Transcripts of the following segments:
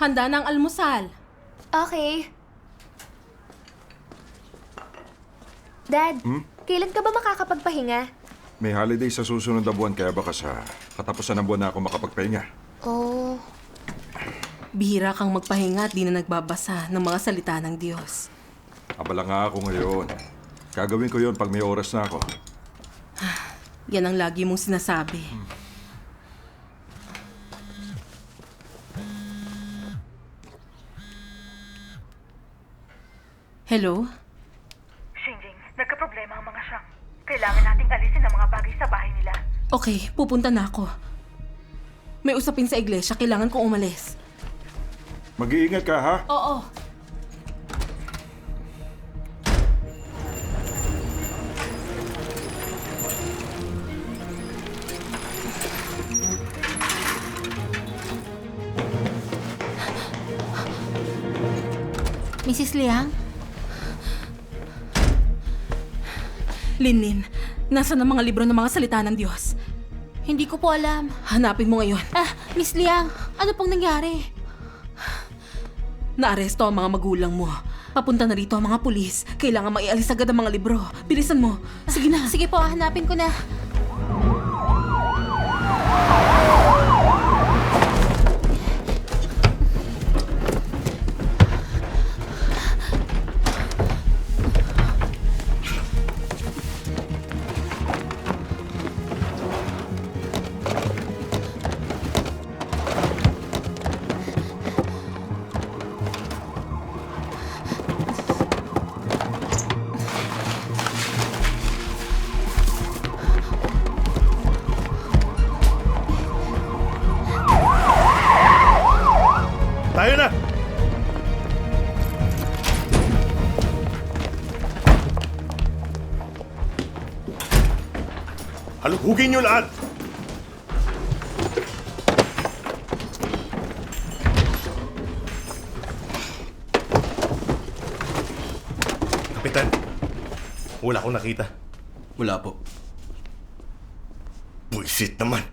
Handa na ang almusal. Okay. Dad, kailan ka ba makakapagpahinga? May holiday sa susunod na buwan kaya baka sa katapusan ng buwan na ako makapagpahinga. Oh, Bihira kang magpahinga at di na nagbabasa ng mga salita ng Diyos. Abala nga ako ngayon. Gagawin ko yon pag may oras na ako. Yan ang lagi mong sinasabi. Hello? Shinjing, nagka-problema ang mga siyang. Kailangan nating alisin ang mga bagay sa bahay nila. Okay, pupunta na ako. May usapin sa iglesia, kailangan kong umalis. Mag-iingat ka, ha? Oo. Mrs. Liang? Linlin, nasaan ang mga libro ng mga salita ng Diyos? Hindi ko po alam. Hanapin mo ngayon. Miss Liang, ano pong nangyari? Naaresto ang mga magulang mo. Papunta na rito ang mga pulis. Kailangan maialis agad ang mga libro. Bilisan mo. Sige na. Sige po, hanapin ko na. Tayo na! Haluhugin niyo lahat! Kapitan, wala akong nakita. Wala po. Buisit naman.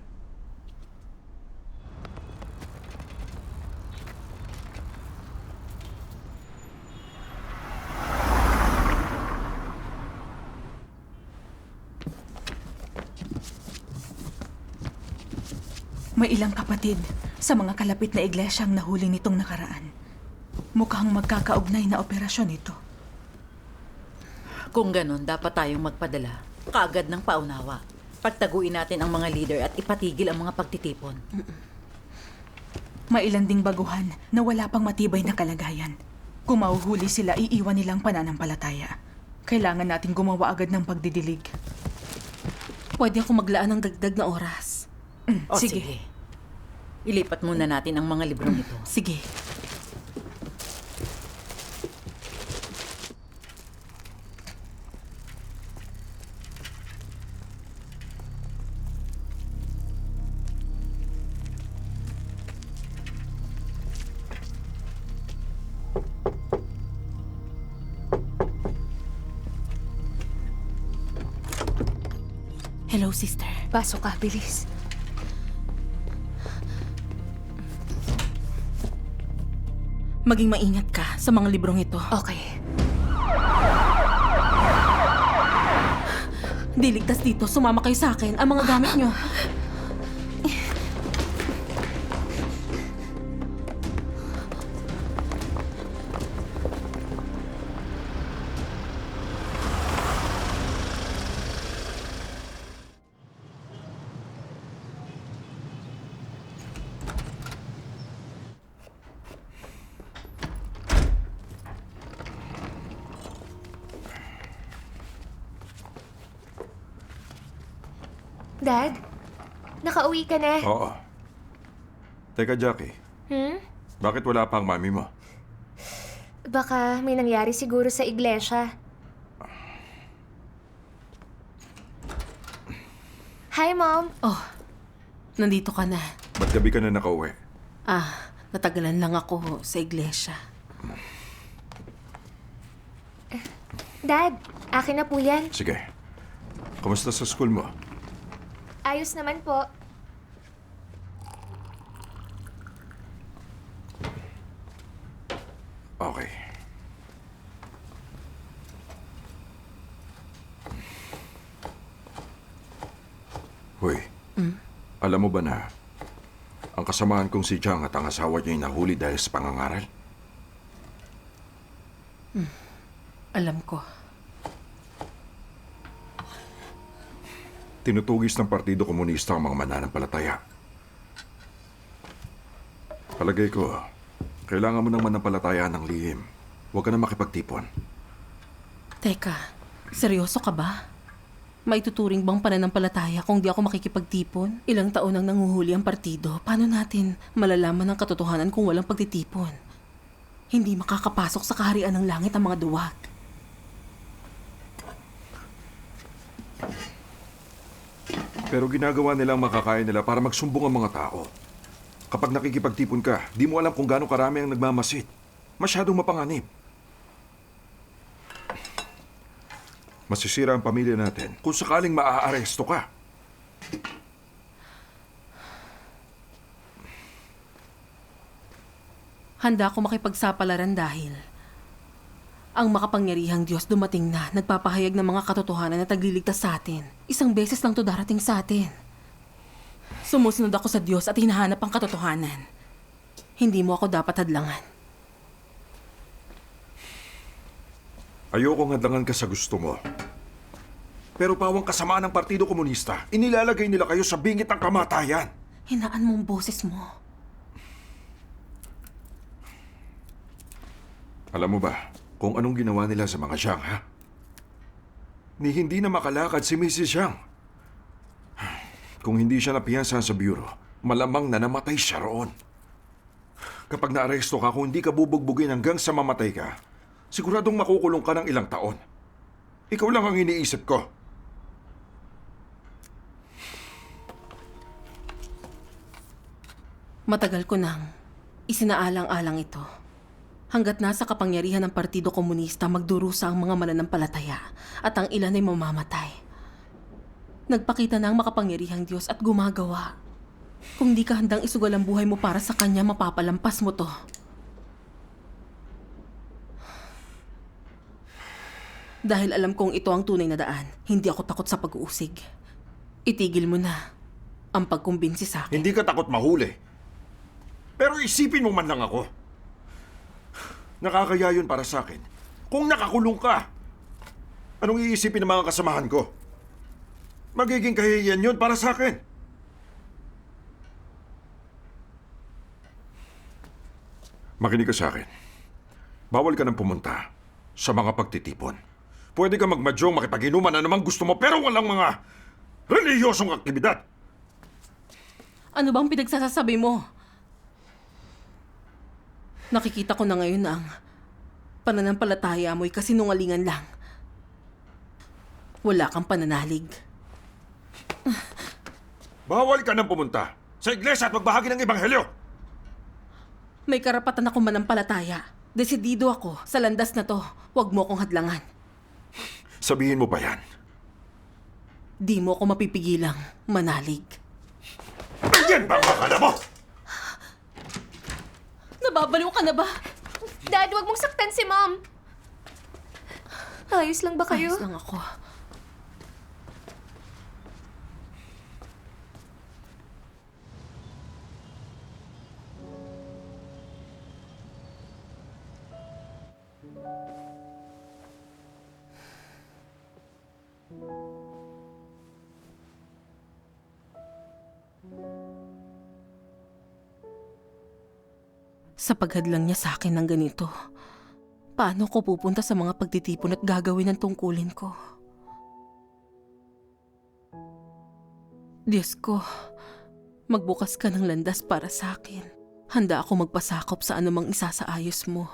May ilang kapatid sa mga kalapit na iglesia ang nahuli nitong nakaraan. Mukhang magkakaugnay na operasyon ito. Kung ganon, dapat tayong magpadala kaagad ng paunawa. Pagtaguin natin ang mga leader at ipatigil ang mga pagtitipon. May ilan ding baguhan na wala pang matibay na kalagayan. Kung mahuhuli sila, iiwan nilang pananampalataya. Kailangan nating gumawa agad ng pagdidilig. Pwede ako maglaan ng dagdag na oras. O Sige. sige. Ilipat muna natin ang mga librong ito. Sige. Hello, sister. Pasok ka, bilis. Maging maingat ka sa mga librong ito. Okay. Di ligtas dito. Sumama kayo sa akin. Ang mga gamit nyo. Dad, nakauwi ka na. Oo. Teka, Jackie. Bakit wala pa ang mami mo? Baka may nangyari siguro sa iglesia. Hi, Mom. Oh, nandito ka na. Ba't gabi ka na nakauwi? Natagalan lang ako sa iglesia. Dad, akin na po yan. Sige. Kamusta sa school mo? Ayos naman po. Hoy, alam mo ba na ang kasamahan kong si Jiang at ang asawa niya ay nahuli dahil sa pangangaral? Alam ko. Tinutugis ng Partido Komunista ang mga mananampalataya. Palagay ko, kailangan mo ng mananampalataya ng lihim. Huwag ka na makipagtipon. Teka, seryoso ka ba? May tuturing bang pananampalataya kung di ako makikipagtipon? Ilang taon nang nanguhuli ang partido, paano natin malalaman ang katotohanan kung walang pagtitipon? Hindi makakapasok sa kaharian ng langit ang mga duwag. Pero ginagawa nilang makakaya nila para magsumbong ang mga tao. Kapag nakikipagtipon ka, di mo alam kung gaano karami ang nagmamasid. Masyadong mapanganib. Masisira ang pamilya natin kung sakaling maaaresto ka. Handa ako makipagsapalaran dahil ang makapangyarihang Diyos dumating na nagpapahayag ng mga katotohanan na tagliligtas sa atin. Isang beses lang to darating sa atin. Sumusunod ako sa Diyos at hinahanap ang katotohanan. Hindi mo ako dapat hadlangan. Ayokong hadlangan ka sa gusto mo. Pero pawang kasama ng Partido Komunista, inilalagay nila kayo sa bingit ng kamatayan. Hinaan mo ang boses mo. Alam mo ba kung anong ginawa nila sa mga Jiang, ha? Ni hindi na makalakad si Mrs. Jiang. Kung hindi siya napiyansahan sa bureau, malamang na namatay siya roon. Kapag naaresto ka, kung hindi ka bubugbugin hanggang sa mamatay ka, siguradong makukulong ka ng ilang taon. Ikaw lang ang iniisip ko. Matagal ko nang isinaalang-alang ito. Hanggat nasa kapangyarihan ng Partido Komunista, magdurusa ang mga mananampalataya at ang ilan ay mamamatay. Nagpakita na ang makapangyarihang Diyos at gumagawa. Kung di ka handang isugal ang buhay mo para sa Kanya, mapapalampas mo to. Dahil alam kong ito ang tunay na daan, hindi ako takot sa pag-uusig. Itigil mo na ang pagkumbinsi sa akin. Hindi ka takot mahuli. Pero isipin mo man lang ako. Nakakaya yun para sa akin. Kung nakakulong ka, anong iisipin ng mga kasamahan ko? Magiging kahihiyan yun para sa akin. Makinig ka sa akin. Bawal ka nang pumunta sa mga pagtitipon. Pwede ka magmadyong makipag-inuman na namang gusto mo pero walang mga relihiyosong aktibidad. Ano bang pinagsasabi mo? Nakikita ko na ngayon na ang pananampalataya mo'y kasinungalingan lang. Wala kang pananalig. Bawal ka nang pumunta sa iglesia at magbahagi ng ebanghelyo. May karapatan akong manampalataya. Desidido ako sa landas na to. Huwag mo akong hadlangan. Sabihin mo pa yan. Di mo ako mapipigilang manalig. Yan ba ang akala mo? Nababaliw ka na ba? Dad, wag mong saktan si Mom. Ayos lang ba kayo? Ayos lang ako. Sa paghadlang niya sa akin ng ganito, paano ko pupunta sa mga pagtitipon at gagawin ang tungkulin ko? Diyos ko, magbukas ka ng landas para sa akin. Handa ako magpasakop sa anumang isasaayos mo.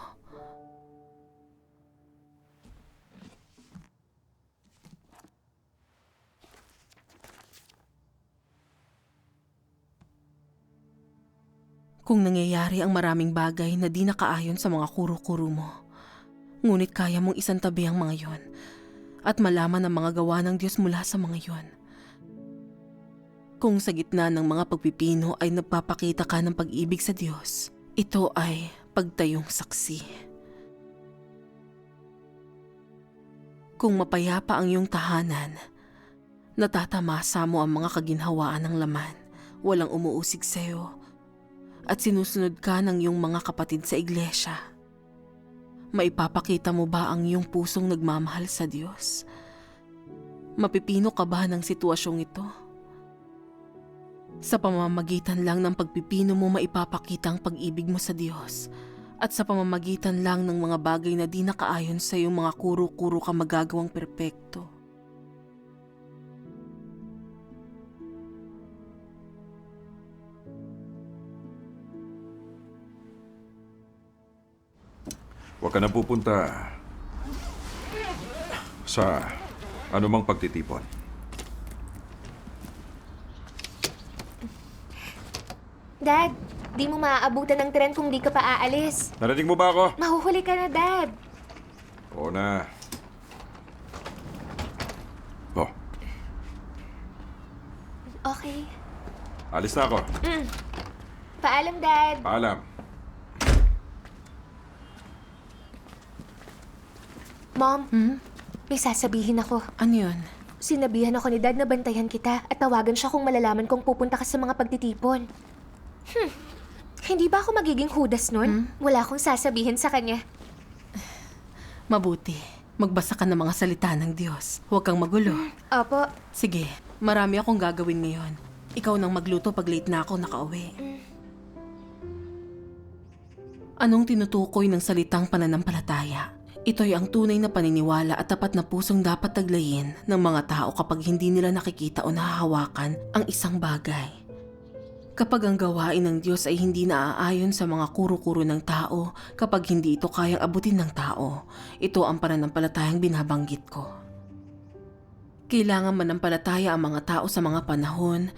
Kung nangyayari ang maraming bagay na di nakaayon sa mga kuro-kuro mo, ngunit kaya mong isantabi ang mga yon at malaman ang mga gawa ng Diyos mula sa mga yon. Kung sa gitna ng mga pagpipino ay nagpapakita ka ng pag-ibig sa Diyos, ito ay pagtayong saksi. Kung mapayapa ang iyong tahanan Natatamasa mo ang mga kaginhawaan ng laman. Walang umuusig sa'yo. At sinusunod ka ng iyong mga kapatid sa iglesia. Maipapakita mo ba ang iyong pusong nagmamahal sa Diyos? Mapipino ka ba ng sitwasyong ito? Sa pamamagitan lang ng pagpipino mo maipapakita ang pag-ibig mo sa Diyos. At sa pamamagitan lang ng mga bagay na di nakaayon sa iyong mga kuro-kuro ka magagawang perpekto. Huwag ka na pupunta sa anumang pagtitipon. Dad, di mo maaabutan ng tren kung di ka pa aalis. Narinig mo ba ako? Mahuhuli ka na, Dad. Oo na. Oh, Okay. alis na ako. Paalam, Dad. Paalam. Mom, may sasabihin ako. Ano yun? Sinabihan ako ni Dad na bantayan kita at tawagan siya kung malalaman kong pupunta ka sa mga pagtitipon. Hindi ba ako magiging hudas nun? Wala akong sasabihin sa kanya. Mabuti. Magbasa ka ng mga salita ng Diyos. Huwag kang magulo. Opo. Sige, marami akong gagawin ngayon. Ikaw nang magluto pag late na ako nakauwi. Anong tinutukoy ng salitang pananampalataya? Ito'y ang tunay na paniniwala at tapat na pusong dapat taglayin ng mga tao kapag hindi nila nakikita o nahahawakan ang isang bagay. Kapag ang gawain ng Diyos ay hindi naaayon sa mga kuro-kuro ng tao, kapag hindi ito kayang abutin ng tao, ito ang pananampalatayang binabanggit ko. Kailangan manampalataya ang mga tao sa mga panahon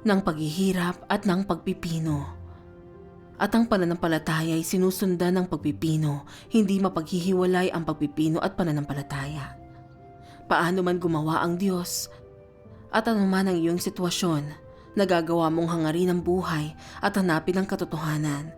ng paghihirap at ng pagpipino. At ang pananampalataya ay sinusundan ng pagpipino, hindi mapaghihiwalay ang pagpipino at pananampalataya. Paano man gumawa ang Diyos, at anuman ang iyong sitwasyon, nagagawa mong hangarin ang buhay at hanapin ang katotohanan,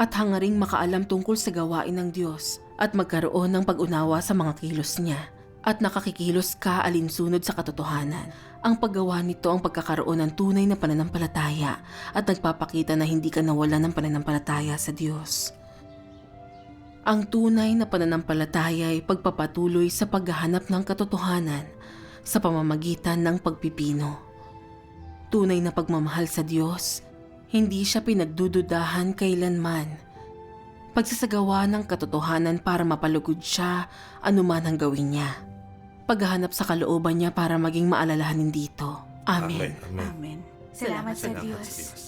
at hangaring makaalam tungkol sa gawain ng Diyos at magkaroon ng pag-unawa sa mga kilos niya, at nakakikilos ka alinsunod sa katotohanan. Ang paggawa nito ang pagkakaroon ng tunay na pananampalataya at nagpapakita na hindi ka nawala ng pananampalataya sa Diyos. Ang tunay na pananampalataya ay pagpapatuloy sa paghahanap ng katotohanan sa pamamagitan ng pagpipino. Tunay na pagmamahal sa Diyos, hindi siya pinagdududahan kailanman. Pagsasagawa ng katotohanan para mapalugod siya, anuman ang gawin niya. Paghahanap sa kalooban niya para maging maalalahanin dito. Amen. Amen. Amen. Salamat sa Salamat Diyos. sa Diyos.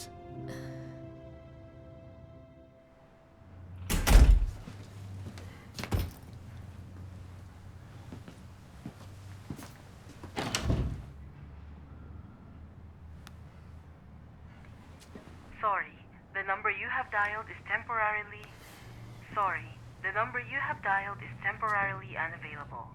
Sorry, the number you have dialed is temporarily... Sorry, the number you have dialed is temporarily unavailable.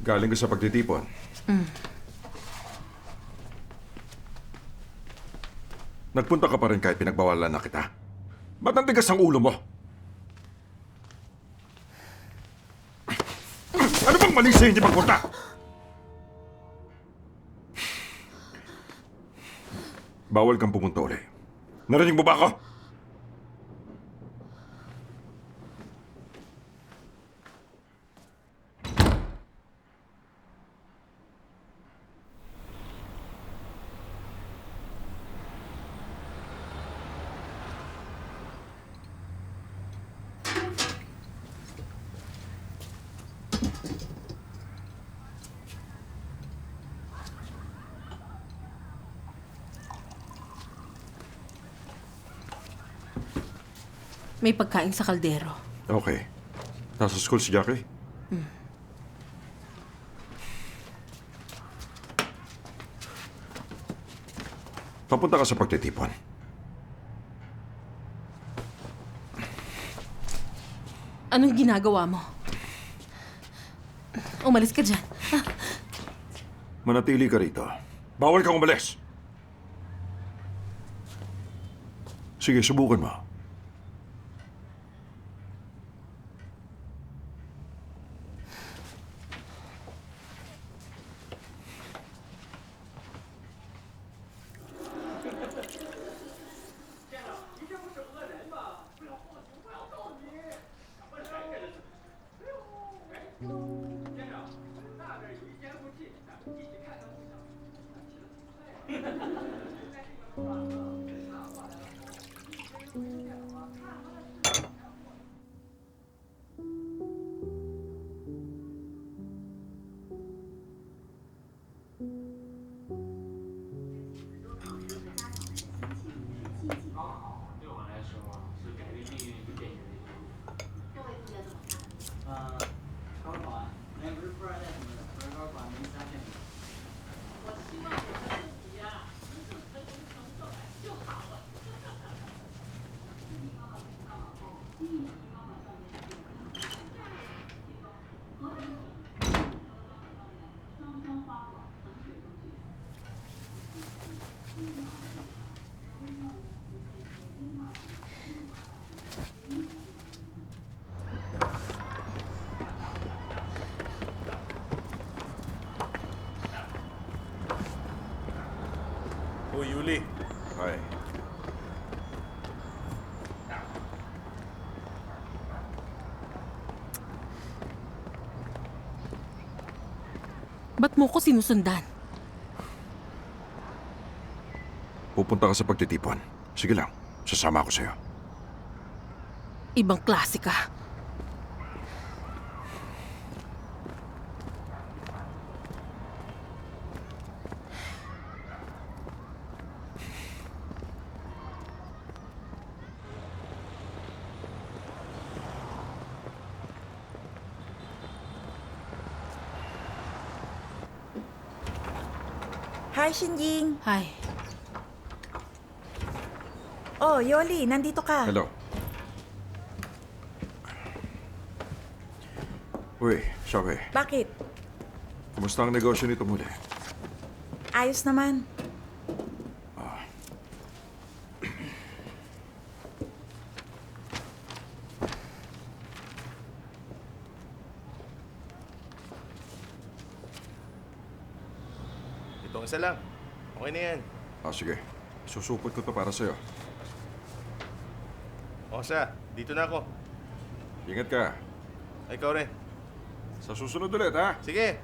Galing ka sa pagtitipon. Nagpunta ka pa rin kahit pinagbawalan na kita. Ba't ang tigas ang ulo mo? Ano bang mali sa'yo hindi magpunta? Bawal kang pumunta uli. Narinig mo ba ako? May pagkain sa kaldero. Okay. Nasa school si Jackie? Papunta ka sa pagtitipon. Anong ginagawa mo? Umalis ka dyan. Manatili ka rito. Bawal kang umalis. Sige, subukan mo. Oh, Yuli. Ay. Ba't mo ko sinusundan? Pupunta ka sa pagtitipon. Sige lang, sasama ako sa'yo. Ibang klase ka. Hi, Shinjing. Hi. Oh, Yoli, nandito ka. Hello. Uy, Shawe. Bakit? Kumusta ang negosyo nito muli? Ayos naman. Itong isa lang. Okay na yan. Sige. Susupot ko to para sa'yo. Osa, dito na ako. Ingat ka. Ay, ikaw rin. Sa susunod ulit, ha? Sige.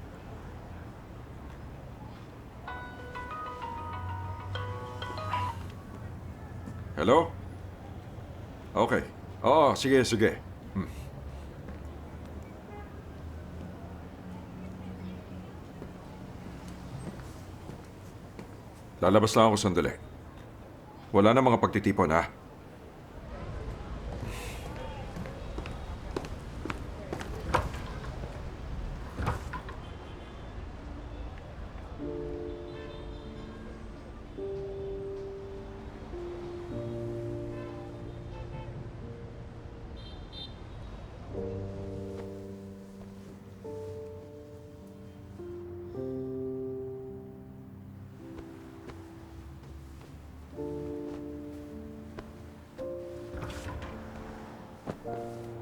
Hello? Okay. Oo, sige, sige. Lalabas lang ako sandali. Wala na mga pagtitipon, ha?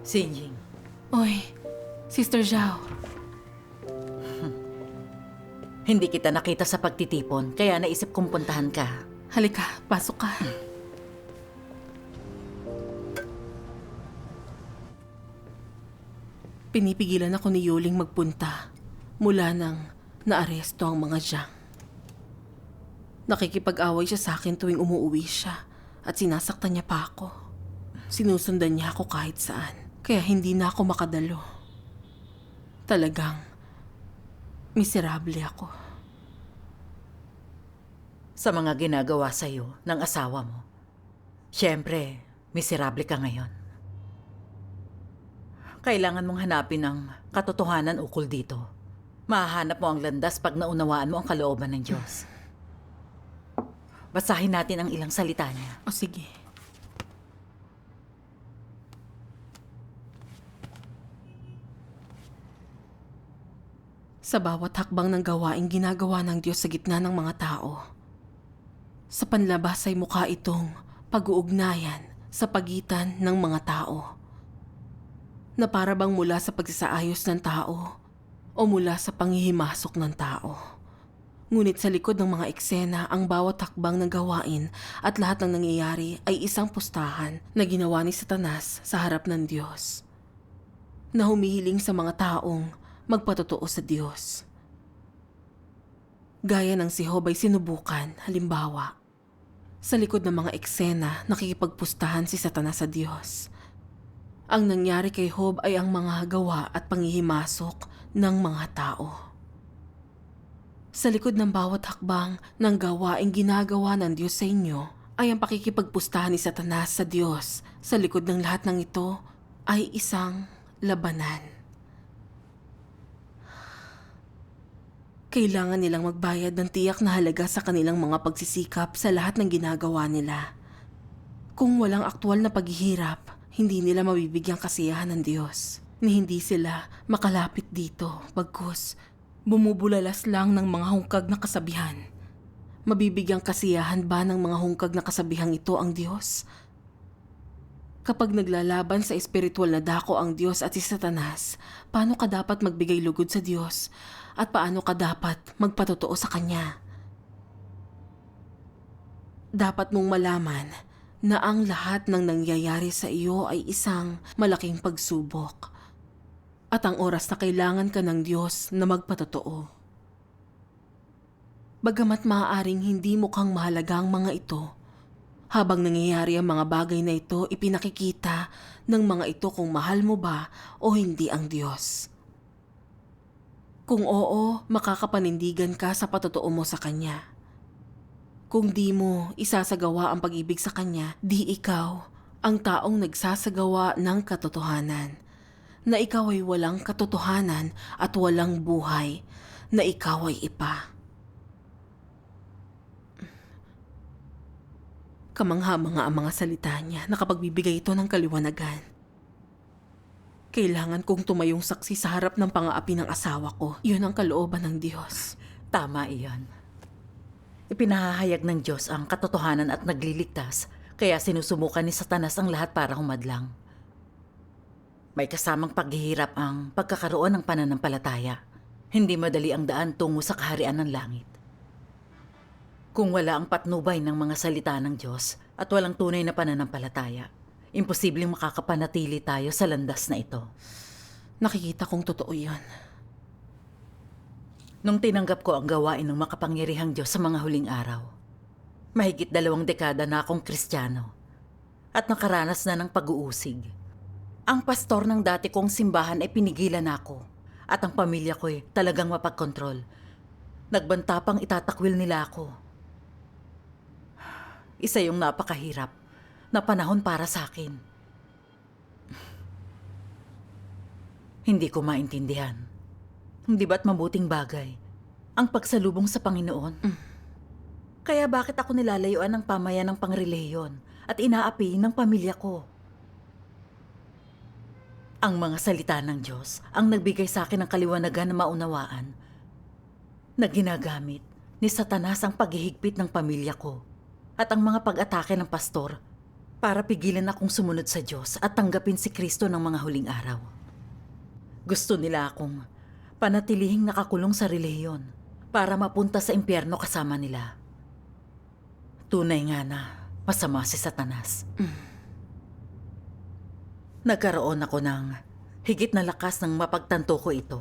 Sinjing, Oy, Sister Zhao. hindi kita nakita sa pagtitipon, kaya naisip kong puntahan ka. Halika, pasok ka. Pinipigilan ako ni Yuling magpunta mula nang naaresto ang mga Jiang. Nakikipag-away siya sa akin tuwing umuwi siya at sinasaktan niya pa ako. Sinusundan niya ako kahit saan, kaya hindi na ako makadalo. Talagang miserable ako. Sa mga ginagawa sa'yo ng asawa mo, syempre, miserable ka ngayon. Kailangan mong hanapin ang katotohanan ukol dito. Mahahanap mo ang landas pag naunawaan mo ang kalooban ng Diyos. Basahin natin ang ilang salita niya. O sige. Sa bawat hakbang ng gawaing ginagawa ng Diyos sa gitna ng mga tao, sa panlabas ay mukha itong pag-uugnayan sa pagitan ng mga tao, na para bang mula sa pagsasaayos ng tao o mula sa panghihimasok ng tao. Ngunit sa likod ng mga eksena, ang bawat hakbang ng gawain at lahat ng nangyayari ay isang pustahan na ginawa ni Satanas sa harap ng Diyos, na humihiling sa mga taong magpatotoo sa Diyos. Gaya ng si Job ay sinubukan, halimbawa, sa likod ng mga eksena, nakikipagpustahan si Satanas sa Diyos. Ang nangyari kay Job ay ang mga gawa at panghihimasok ng mga tao. Sa likod ng bawat hakbang ng gawaing ginagawa ng Diyos sa inyo ay ang pakikipagpustahan ni Satanas sa Diyos. Sa likod ng lahat ng ito ay isang labanan. Kailangan nilang magbayad ng tiyak na halaga sa kanilang mga pagsisikap sa lahat ng ginagawa nila. Kung walang aktwal na paghihirap, hindi nila mabibigyang kasiyahan ng Diyos. Ni hindi sila makalapit dito, bagkus bumubulalas lang ng mga hungkag na kasabihan. Mabibigyang kasiyahan ba ng mga hungkag na kasabihang ito ang Diyos? Kapag naglalaban sa espiritual na dako ang Diyos at si Satanas, paano ka dapat magbigay lugod sa Diyos? At paano ka dapat magpatotoo sa Kanya? Dapat mong malaman na ang lahat ng nangyayari sa iyo ay isang malaking pagsubok. At ang oras na kailangan ka ng Diyos na magpatotoo. Bagamat maaaring hindi mukhang mahalaga ang mga ito, habang nangyayari ang mga bagay na ito, ipinakikita ng mga ito kung mahal mo ba o hindi ang Diyos. Kung oo, makakapanindigan ka sa patotoo mo sa Kanya. Kung di mo isasagawa ang pag-ibig sa Kanya, di ikaw ang taong nagsasagawa ng katotohanan. Na ikaw ay walang katotohanan at walang buhay, na ikaw ay ipa. Kamangha-mangha ang mga salita niya, nakapagbibigay ito ng kaliwanagan. Kailangan kong tumayong saksi sa harap ng pang-aapi ng asawa ko. Yun ang kalooban ng Diyos. Tama iyon. Ipinahahayag ng Diyos ang katotohanan at nagliligtas, kaya sinusumukan ni Satanas ang lahat para humadlang. May kasamang paghihirap ang pagkakaroon ng pananampalataya. Hindi madali ang daan tungo sa kaharian ng langit. Kung wala ang patnubay ng mga salita ng Diyos at walang tunay na pananampalataya, imposibleng makakapanatili tayo sa landas na ito. Nakikita kong totoo yan. Nung tinanggap ko ang gawain ng makapangyarihang Diyos sa mga huling araw, mahigit 2 dekada na akong Kristiyano at nakaranas na ng pag-uusig. Ang pastor ng dati kong simbahan ay pinigilan ako at ang pamilya ko'y talagang mapagkontrol. Nagbanta pang itatakwil nila ako. Isa yung napakahirap na panahon para sa akin. Hindi ko maintindihan. Hindi ba't mabuting bagay ang pagsalubong sa Panginoon? Kaya bakit ako nilalayuan ng pamayan ng pangrelihiyon at inaapi ng pamilya ko? Ang mga salita ng Diyos ang nagbigay sa akin ng kaliwanagan na maunawaan na ginagamit ni Satanas ang paghihigpit ng pamilya ko at ang mga pag-atake ng pastor para pigilan akong sumunod sa Diyos at tanggapin si Kristo ng mga huling araw. Gusto nila akong panatilihing nakakulong sa relihiyon para mapunta sa impyerno kasama nila. Tunay nga na masama si Satanas. Nagkaroon ako ng higit na lakas ng mapagtanto ko ito.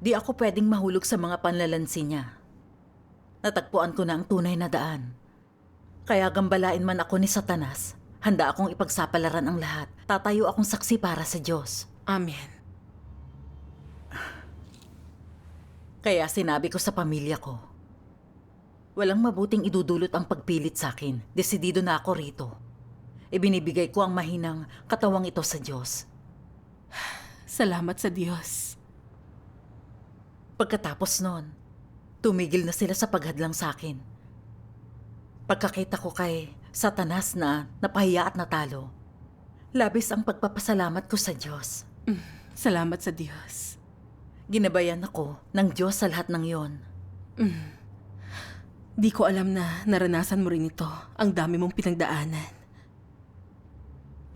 Di ako pwedeng mahulog sa mga panlalansi niya. Natagpuan ko na ang tunay na daan. Kaya gambalain man ako ni Satanas, handa akong ipagsapalaran ang lahat. Tatayo akong saksi para sa Diyos. Amen. Kaya sinabi ko sa pamilya ko, walang mabuting idudulot ang pagpilit sa akin. Desidido na ako rito. Ibinibigay ko ang mahinang katawang ito sa Diyos. Salamat sa Diyos. Pagkatapos noon, tumigil na sila sa paghadlang sa akin. Pagkakita ko kay Satanas na napahiya at natalo, labis ang pagpapasalamat ko sa Diyos. Salamat sa Diyos. Ginabayan ako ng Diyos sa lahat ng yon. Di ko alam na naranasan mo rin ito. Ang dami mong pinagdaanan.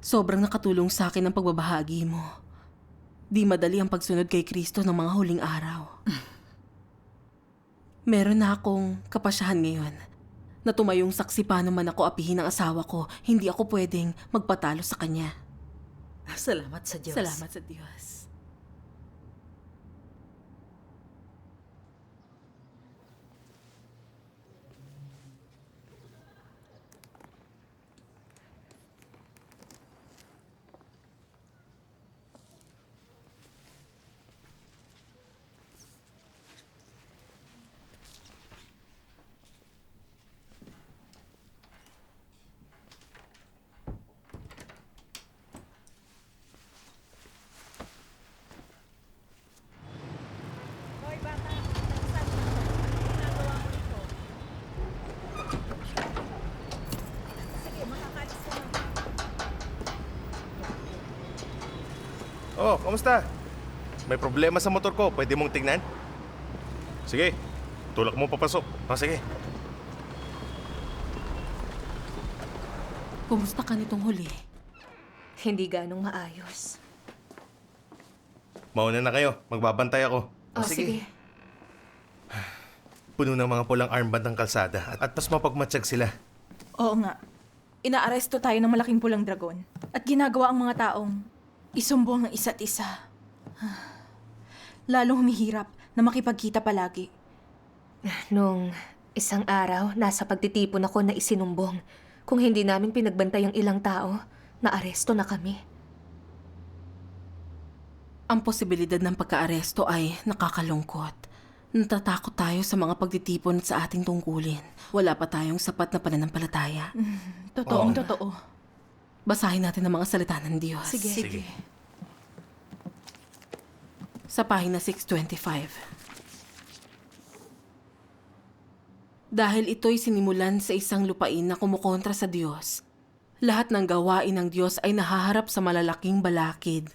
Sobrang nakatulong sa akin ang pagbabahagi mo. Di madali ang pagsunod kay Kristo ng mga huling araw. Meron na akong kapasyahan ngayon na tumayong saksi paano man ako apihin ng asawa ko, hindi ako pwedeng magpatalo sa kanya. Salamat sa Diyos. Salamat sa Diyos. Oh, kamusta? May problema sa motor ko. Pwede mong tingnan? Sige. Tulak mo papasok. Oh, sige. Kumusta ka nitong huli? Hindi ganong maayos. Mauna na kayo. Magbabantay ako. Oh, sige. Puno ng mga pulang armband ng kalsada at mas mapagmatsyag sila. Oo nga. Inaaresto tayo ng malaking pulang dragon at ginagawa ang mga taong isumbong ang isa't isa. Lalong humihirap na makipagkita palagi. Nung isang araw, nasa pagtitipon ako na isinumbong. Kung hindi namin pinagbantay ang ilang tao, naaresto na kami. Ang posibilidad ng pagkaaresto ay nakakalungkot. Natatakot tayo sa mga pagtitipon sa ating tungkulin. Wala pa tayong sapat na pananampalataya. Totoo. Basahin natin ang mga salita ng Diyos. Sige. Sa pahina 625. Dahil ito'y sinimulan sa isang lupain na kumukontra sa Diyos, lahat ng gawain ng Diyos ay nahaharap sa malalaking balakid.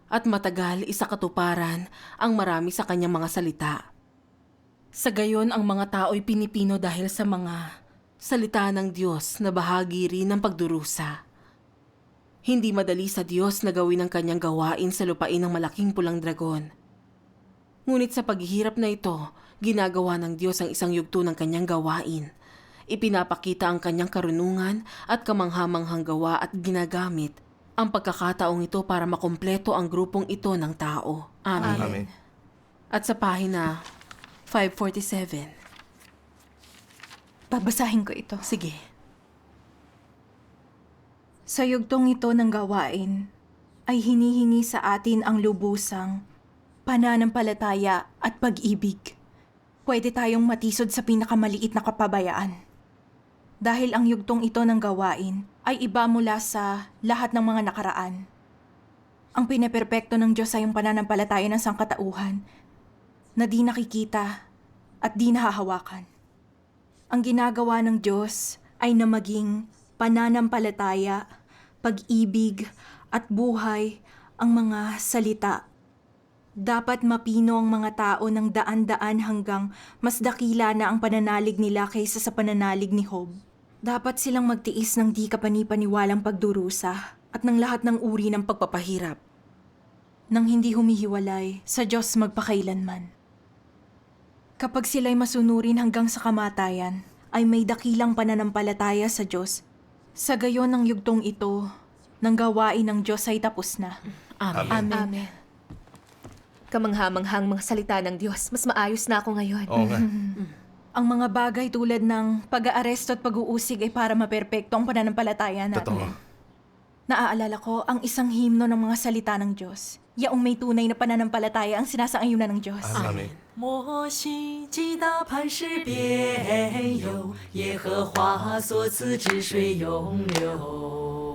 At matagal isakatuparan ang marami sa kanyang mga salita. Sa gayon ang mga tao'y pinipino dahil sa mga salita ng Diyos na bahagi rin ng pagdurusa. Hindi madali sa Diyos na gawin ang kanyang gawain sa lupain ng malaking pulang dragon. Ngunit sa paghihirap na ito, ginagawa ng Diyos ang isang yugto ng kanyang gawain. Ipinapakita ang kanyang karunungan at kamanghamanghang gawa at ginagamit ang pagkakataong ito para makumpleto ang grupong ito ng tao. Amen. Amen. At sa pahina 547. Babasahin ko ito. Sige. Sa yugtong ito ng gawain, ay hinihingi sa atin ang lubusang pananampalataya at pag-ibig. Pwede tayong matisod sa pinakamaliit na kapabayaan. Dahil ang yugtong ito ng gawain ay iba mula sa lahat ng mga nakaraan. Ang pinaperpekto ng Diyos ay ang pananampalataya ng sangkatauhan na di nakikita at di nahahawakan. Ang ginagawa ng Diyos ay na maging pananampalataya, pag-ibig at buhay ang mga salita. Dapat mapino ang mga tao ng daan-daan hanggang mas dakila na ang pananalig nila kaysa sa pananalig ni Job. Dapat silang magtiis ng di kapanipaniwalang pagdurusa at ng lahat ng uri ng pagpapahirap. Nang hindi humihiwalay sa Diyos magpakailanman. Kapag sila'y masunurin hanggang sa kamatayan, ay may dakilang pananampalataya sa Diyos. Sa gayon ng yugtong ito, ng gawain ng Diyos ay tapos na. Amen. Amen. Kamanghamanghang mga salita ng Diyos. Mas maayos na ako ngayon. Oo nga. Ang mga bagay tulad ng pag-aaresto at pag-uusig ay para maperpekto ang pananampalataya natin. Totoo. Naaalala ko ang isang himno ng mga salita ng Diyos. Yaong may tunay na pananampalataya ang sinasaayunan ng Diyos. Amen. 摩西击打磐石边有耶和华所赐之水永流，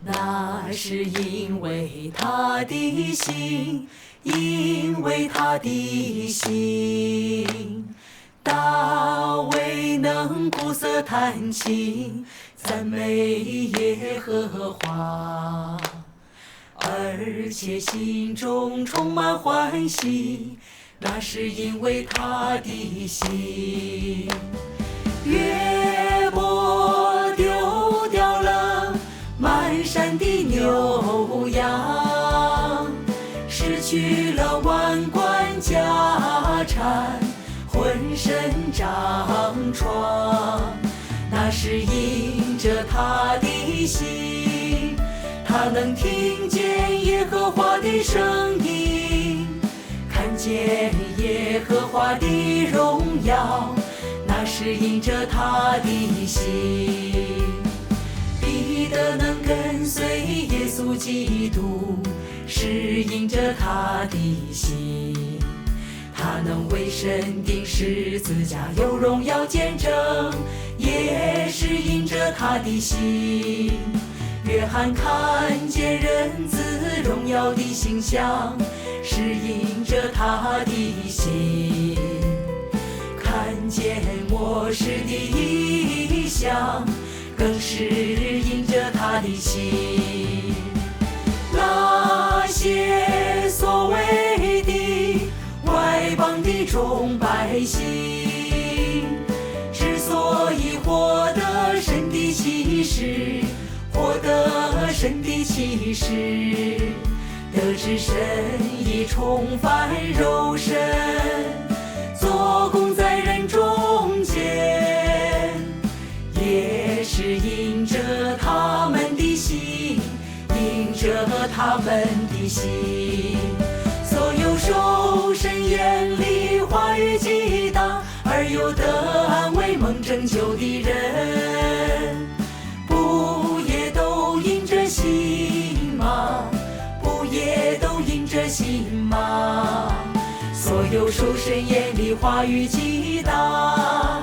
那是因为他的心，因为他的心。大卫能鼓瑟弹琴，赞美耶和华。而且心中充满欢喜，那是因为他的心。约伯丢掉了满山的牛羊，失去了万贯家产，浑身长疮，那是因着他的心，他能听见耶和华的声音，看见耶和华的荣耀，那是因着他的心。彼得能跟随耶稣基督，是因着他的心。他能为神钉十字架，有荣耀见证，也是因着他的心。约翰看见人子荣耀的形象，是因着他的心。看见末世的异象，更是因着他的心。那些所谓的外邦的众百姓，之所以获得神的启示，获得神的启示，得知神已重返肉身，做工在人中间，也是因着他们的心，因着他们的心。所有受神眼里话语激荡而又得安慰蒙拯救的人，不也都因着心吗？不也都因着心吗？所有受神眼里话语激荡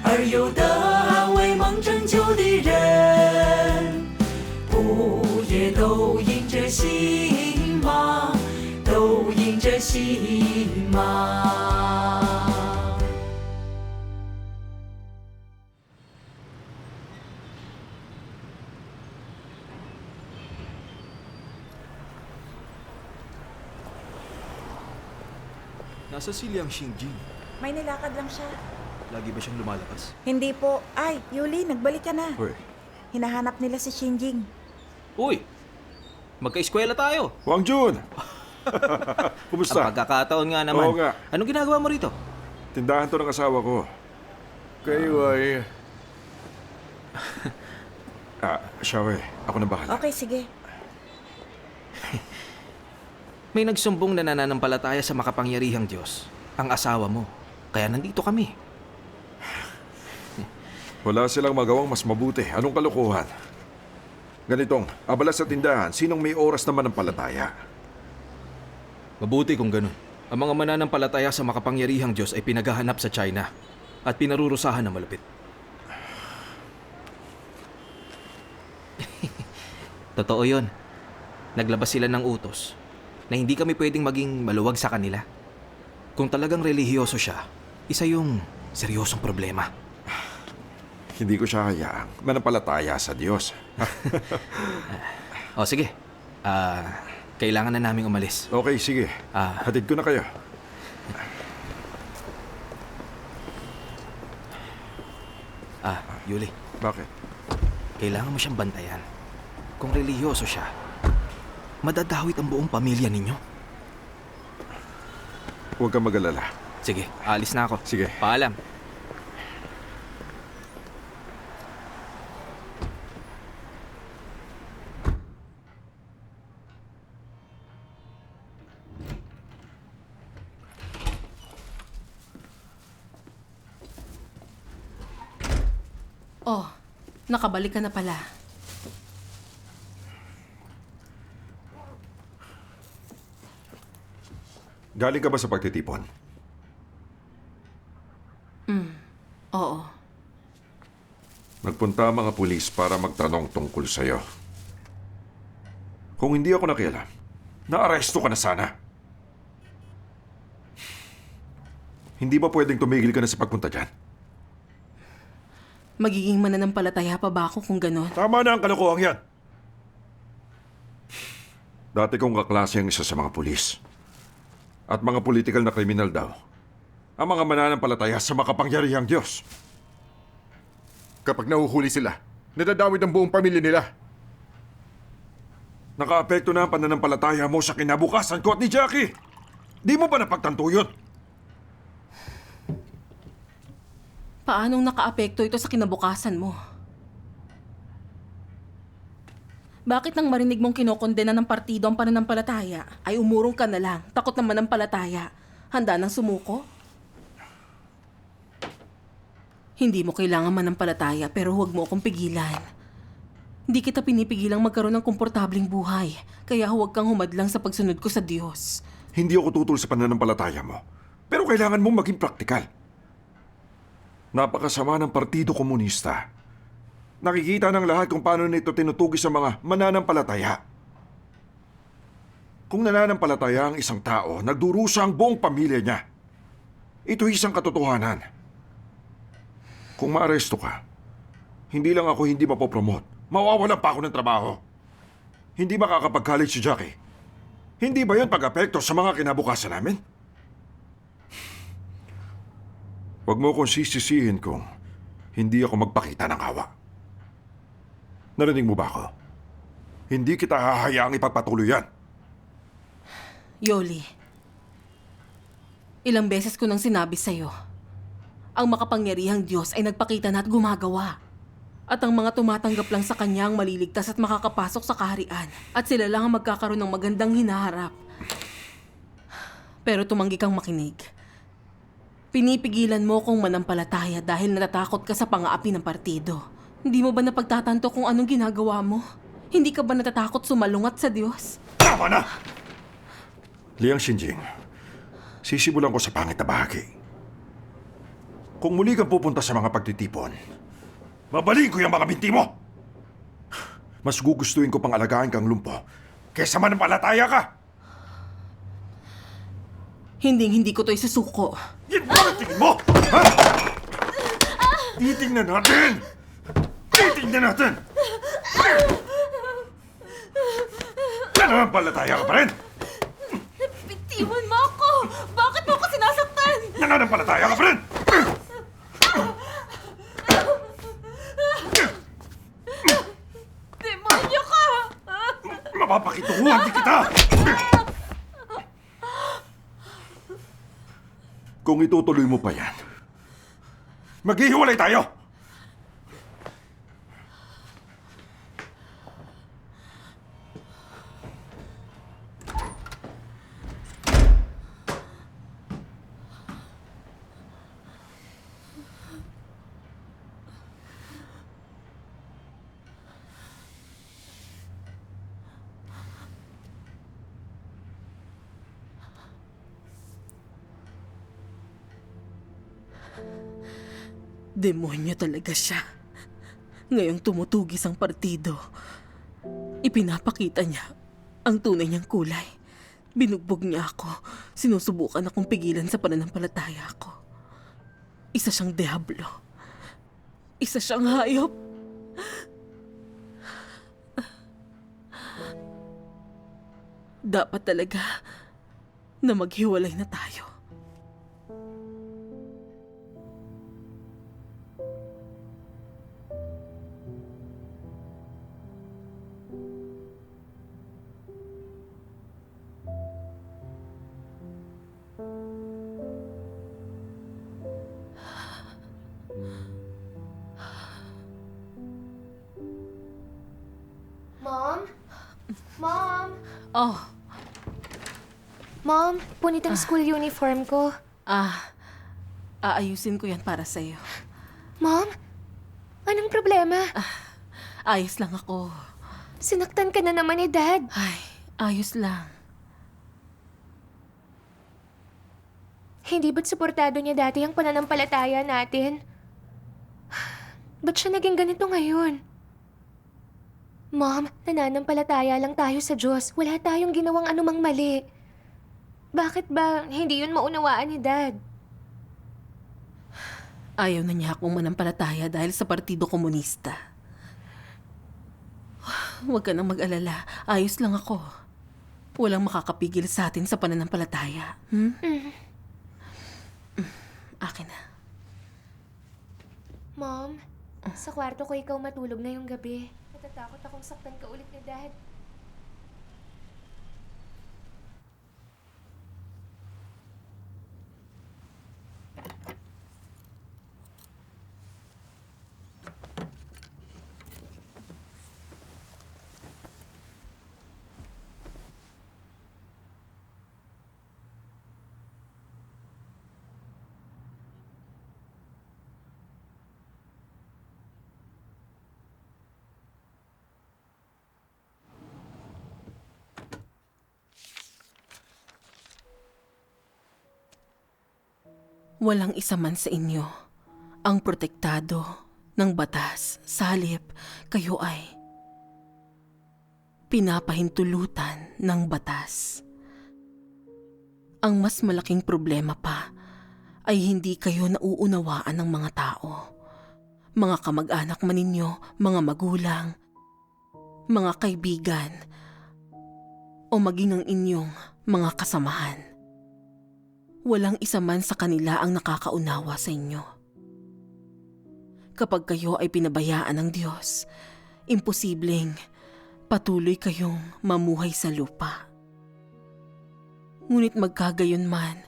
而又得安慰蒙拯救的人，不也都因着心吗？都因着心吗？Nasa Silyang Xingjing. May nilakad lang siya. Lagi ba siyang lumalabas? Hindi po. Ay, Yuli, nagbalik ka na. Hoy, Hinahanap nila si Xinjing. Uy! Magka-eskwela tayo! Wang Jun! Ang Kumusta? pagkakataon nga naman. Oo nga. Anong ginagawa mo rito? Tindahan to ng asawa ko. Kayo ay... siya ako na bahala. Okay, sige. May nagsumbong na nananampalataya sa makapangyarihang Diyos. Ang asawa mo. Kaya nandito kami. Wala silang magawang mas mabuti. Anong kalokohan? Ganitong, abala sa tindahan, sinong may oras naman ng palataya? Mabuti kung ganun. Ang mga mananampalataya sa makapangyarihang Diyos ay pinaghahanap sa China at pinarurusahan na malapit. Totoo yun. Naglabas sila ng utos na hindi kami pwedeng maging maluwag sa kanila. Kung talagang relihiyoso siya, isa yung seryosong problema. Hindi ko siya hayaang manampalataya sa Diyos. O sige, kailangan na naming umalis. Okay, sige. Hatid ko na kayo. Yuli, Bakit? kailangan mo siyang bantayan. Kung relihiyoso siya, madadawit ang buong pamilya ninyo. Huwag kang mag-alala. Sige, alis na ako. Sige. Paalam. Oh, nakabalik ka na pala. Galing ka ba sa pagtitipon? Oo. Nagpunta ang mga pulis para magtanong tungkol sa'yo. Kung hindi ako nakialam, naaresto ka na sana. Hindi ba pwedeng tumigil ka na sa pagpunta dyan? Magiging mananampalataya pa ba ako kung gano'n? Tama na ang kalokohang yan. Dati kong kaklase ang isa sa mga pulis. At mga political na kriminal daw. Ang mga mananampalataya sa makapangyarihang Diyos. Kapag nahuhuli sila, nadadawid ang buong pamilya nila. Nakaapekto na ang pananampalataya mo sa kinabukasan ko at ni Jackie. Di mo ba napagtanto yun? Paanong nakaapekto ito sa kinabukasan mo? Bakit nang marinig mong kinokondena ng partido ang pananampalataya, ay umurong ka na lang, takot ng manampalataya, handa nang sumuko? Hindi mo kailangan manampalataya pero huwag mo akong pigilan. Hindi kita pinipigilang magkaroon ng komportabling buhay, kaya huwag kang humadlang sa pagsunod ko sa Diyos. Hindi ako tutol sa pananampalataya mo. Pero kailangan mong maging praktikal. Napakasama ng Partido Komunista. Nakikita ng lahat kung paano nito tinutugis sa mga mananampalataya. Kung nananampalataya ang isang tao, nagdurusa ang buong pamilya niya. Ito'y isang katotohanan. Kung maaresto ka, hindi lang ako hindi mapopromote. Mawawalan pa ako ng trabaho. Hindi makakapag-college si Jackie. Hindi ba yan pag-apekto sa mga kinabukasan namin? Huwag mo akong sisisihin kung hindi ako magpakita ng awa. Narinig mo ba ako? Hindi kita hahayaang ipagpatuloy yan. Yoli, ilang beses ko nang sinabi sa'yo, ang makapangyarihang Diyos ay nagpakita na at gumagawa. At ang mga tumatanggap lang sa Kanya ang maliligtas at makakapasok sa kaharian. At sila lang ang magkakaroon ng magandang hinaharap. Pero tumanggi kang makinig. Pinipigilan mo kung manampalataya dahil natatakot ka sa pang-aapi ng partido. Hindi mo ba napagtatanto kung anong ginagawa mo? Hindi ka ba natatakot sumalungat sa Diyos? Tama na! Liang Xinjing, sisimulan ko sa pangit na bahagi. Kung muli kang pupunta sa mga pagtitipon, babaling ko yung mga binti mo! Mas gugustuhin ko pang alagaan kang lumpo kesa manampalataya ka! Hindi ko to isusuko. Yan ba ang tingin mo? Ha? Titingnan natin! Titingnan natin! Nananampalataya ka pa rin! Bitiwan mo ako! Bakit mo ako sinasaktan? Nananampalataya ka pa rin! Demonyo ka! Mapapakituhuan din kita! Kung itutuloy mo pa yan, maghihiwalay tayo! Demonyo talaga siya. Ngayong tumutugis ang partido, ipinapakita niya ang tunay niyang kulay. Binugbog niya ako. Sinusubukan akong pigilan sa pananampalataya ko. Isa siyang diablo. Isa siyang hayop. Dapat talaga na maghiwalay na tayo. Mom? Mom? Oh, Mom, punit ang school uniform ko. aayusin ko yan para sa'yo. Mom? Anong problema? Ayos lang ako. Sinaktan ka na naman ni Dad. Ay, ayos lang. Hindi ba't suportado niya dati ang pananampalataya natin? Ba't siya naging ganito ngayon? Mom, nananampalataya lang tayo sa Diyos. Wala tayong ginawang anumang mali. Bakit ba hindi yun maunawaan ni Dad? Ayaw na niya akong manampalataya dahil sa Partido Komunista. Huwag ka nang mag-alala. Ayos lang ako. Walang makakapigil sa atin sa pananampalataya. Akin na. Mom, sa kwarto ko ikaw matulog na yung gabi. Natatakot akong saktan ka ulit ni Dad. Walang isa man sa inyo ang protektado ng batas. Sa halip, kayo ay pinapahintulutan ng batas. Ang mas malaking problema pa ay hindi kayo nauunawaan ng mga tao. Mga kamag-anak man ninyo, mga magulang, mga kaibigan, o maging ang inyong mga kasamahan. Walang isa man sa kanila ang nakakaunawa sa inyo. Kapag kayo ay pinabayaan ng Diyos, imposibleng patuloy kayong mamuhay sa lupa. Ngunit magkagayon man,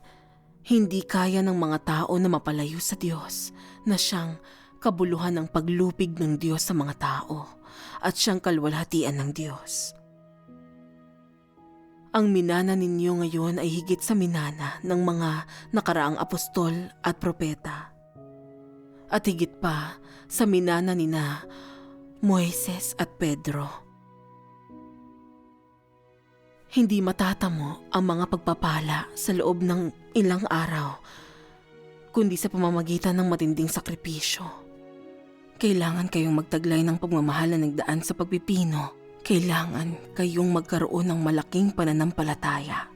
hindi kaya ng mga tao na mapalayo sa Diyos na siyang kabuluhan ng paglupig ng Diyos sa mga tao at siyang kalwalhatian ng Diyos. Ang minana ninyo ngayon ay higit sa minana ng mga nakaraang apostol at propeta. At higit pa sa minana nina Moises at Pedro. Hindi matatamo ang mga pagpapala sa loob ng ilang araw, kundi sa pamamagitan ng matinding sakripisyo. Kailangan kayong magtaglay ng pagmamahal na nagdaan sa pagpipino. Kailangan kayong magkaroon ng malaking pananampalataya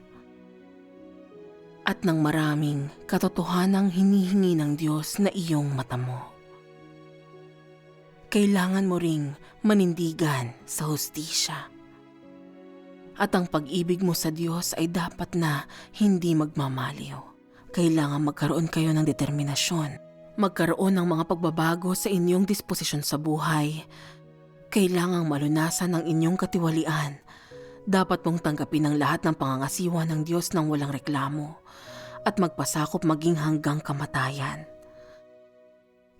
at ng maraming katotohanang hinihingi ng Diyos na iyong matamo. Kailangan mo ring manindigan sa hustisya. At ang pag-ibig mo sa Diyos ay dapat na hindi magmamaliw. Kailangan magkaroon kayo ng determinasyon, magkaroon ng mga pagbabago sa inyong disposisyon sa buhay. Kailangang malunasan ng inyong katiwalian. Dapat mong tanggapin ang lahat ng pangangasiwa ng Diyos nang walang reklamo at magpasakop maging hanggang kamatayan.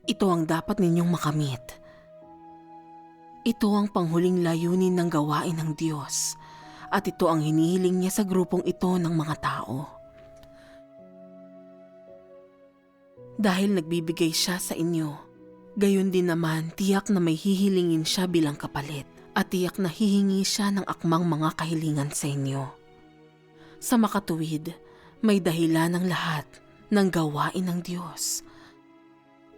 Ito ang dapat ninyong makamit. Ito ang panghuling layunin ng gawain ng Diyos at ito ang hinihiling niya sa grupong ito ng mga tao. Dahil nagbibigay siya sa inyo, gayon din naman, tiyak na may hihilingin siya bilang kapalit at tiyak na hihingi siya ng akmang mga kahilingan sa inyo. Sa makatuwid, may dahilan ng lahat ng gawain ng Diyos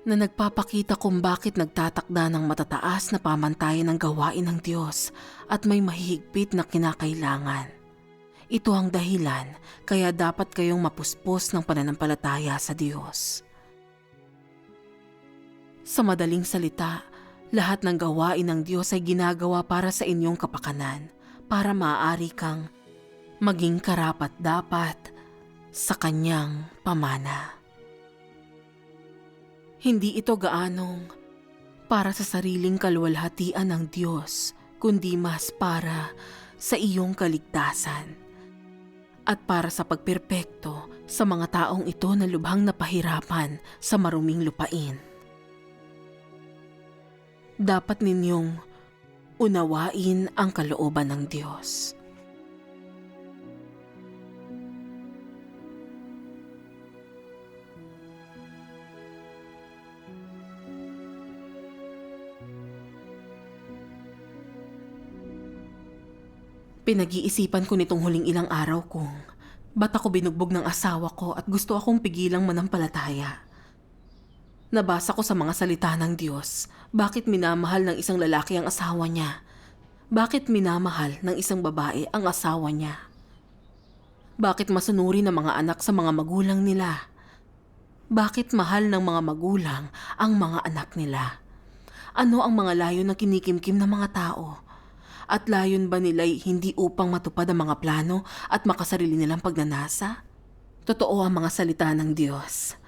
na nagpapakita kung bakit nagtatakda ng matataas na pamantayan ng gawain ng Diyos at may mahihigpit na kinakailangan. Ito ang dahilan kaya dapat kayong mapuspos ng pananampalataya sa Diyos. Sa madaling salita, lahat ng gawain ng Diyos ay ginagawa para sa inyong kapakanan, para maaari kang maging karapat-dapat sa Kanyang pamana. Hindi ito gaanong para sa sariling kalwalhatian ng Diyos, kundi mas para sa iyong kaligtasan at para sa pagperpekto sa mga taong ito na lubhang napahirapan sa maruming lupain. Dapat ninyong unawain ang kalooban ng Diyos. Pinag-iisipan ko nitong huling ilang araw kung ba't ako binugbog ng asawa ko at gusto akong pigilang manampalataya. Nabasa ko sa mga salita ng Diyos, bakit minamahal ng isang lalaki ang asawa niya? Bakit minamahal ng isang babae ang asawa niya? Bakit masunuri ng mga anak sa mga magulang nila? Bakit mahal ng mga magulang ang mga anak nila? Ano ang mga layo ng kinikimkim ng mga tao? At layon ba nila'y hindi upang matupad ang mga plano at makasarili nilang pagnanasa? Totoo ang mga salita ng Diyos.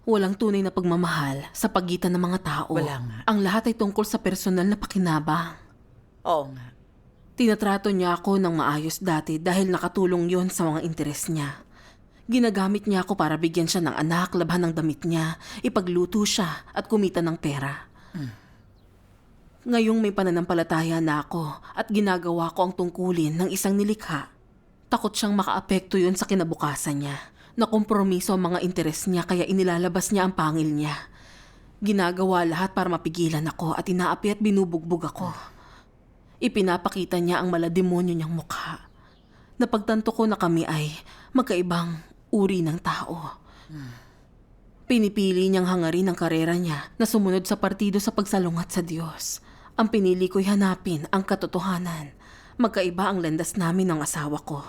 Walang tunay na pagmamahal sa pagitan ng mga tao. Wala nga. Ang lahat ay tungkol sa personal na pakinabang. Oo nga. Tinatrato niya ako ng maayos dati dahil nakatulong yon sa mga interes niya. Ginagamit niya ako para bigyan siya ng anak, labhan ng damit niya, ipagluto siya at kumita ng pera. Ngayong may pananampalataya na ako at ginagawa ko ang tungkulin ng isang nilikha, takot siyang makaapekto yun sa kinabukasan niya. Nakompromiso ang mga interes niya kaya inilalabas niya ang pangil niya. Ginagawa lahat para mapigilan ako at inaapi at binubugbog ako. Ipinapakita niya ang malademonyo niyang mukha. Napagtanto ko na kami ay magkaibang uri ng tao. Pinipili niyang hangarin ang karera niya na sumunod sa partido sa pagsalungat sa Diyos. Ang pinili ko'y hanapin ang katotohanan. Magkaiba ang landas namin ng asawa ko.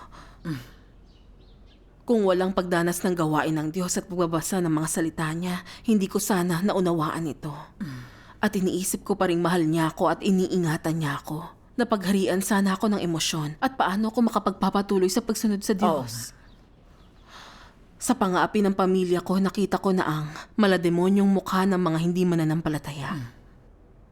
Kung walang pagdanas ng gawain ng Diyos at pagbabasa ng mga salita niya, hindi ko sana naunawaan ito. At iniisip ko pa ring mahal niya ako at iniingatan niya ako. Napagharian sana ako ng emosyon at paano ako makapagpapatuloy sa pagsunod sa Diyos. Sa pang-aapi ng pamilya ko, nakita ko na ang malademonyong mukha ng mga hindi mananampalataya.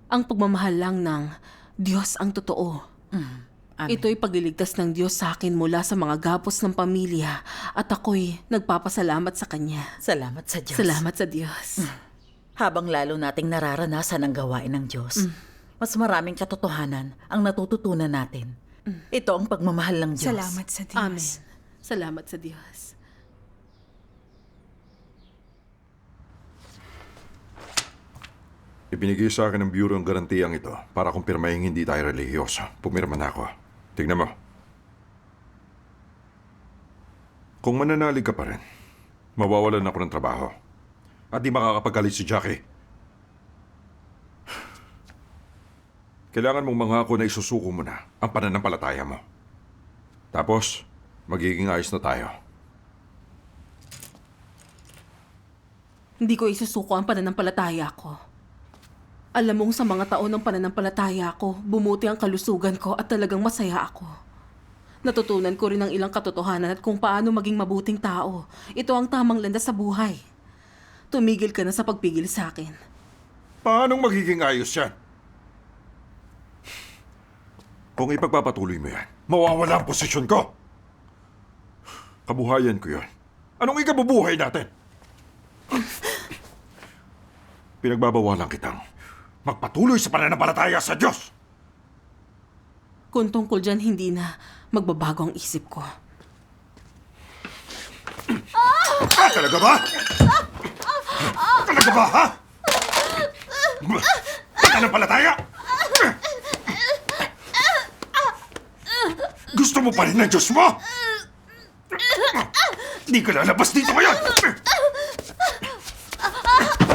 Ang pagmamahal lang ng Diyos ang totoo. Amen. Ito'y pagliligtas ng Diyos sa akin mula sa mga gapos ng pamilya at ako'y nagpapasalamat sa Kanya. Salamat sa Diyos. Salamat sa Diyos. Habang lalo nating nararanasan ang gawain ng Diyos, mas maraming katotohanan ang natututunan natin. Ito ang pagmamahal ng Diyos. Salamat sa Diyos. Amen. Salamat sa Diyos. Ibinigay sa akin ng Bureau ang garantiyang ito para kumpirmahin hindi tayo relihiyoso. Pumirma na ako. Tingnan mo. Kung mananalig ka pa rin, mawawalan ako ng trabaho. At di makakapagalit si Jackie. Kailangan mong mangako na isusuko mo na ang pananampalataya mo. Tapos, magiging ayos na tayo. Hindi ko isusuko ang pananampalataya ko. Alam mong sa mga taon ng pananampalataya ko, bumuti ang kalusugan ko at talagang masaya ako. Natutunan ko rin ang ilang katotohanan at kung paano maging mabuting tao. Ito ang tamang landas sa buhay. Tumigil ka na sa pagpigil sa akin. Paanong magiging ayos yan? Kung ipagpapatuloy mo yan, mawawala ang posisyon ko. Kabuhayan ko yun. Anong ikabubuhay natin? Pinagbabawalan kitang magpatuloy sa pananampalataya sa Diyos. Kung tungkol dyan, hindi na magbabago ang isip ko. Talaga ba? Talaga ba, ha? Pananampalataya? Gusto mo pa rin ng Diyos mo? Di ka lalabas dito ngayon!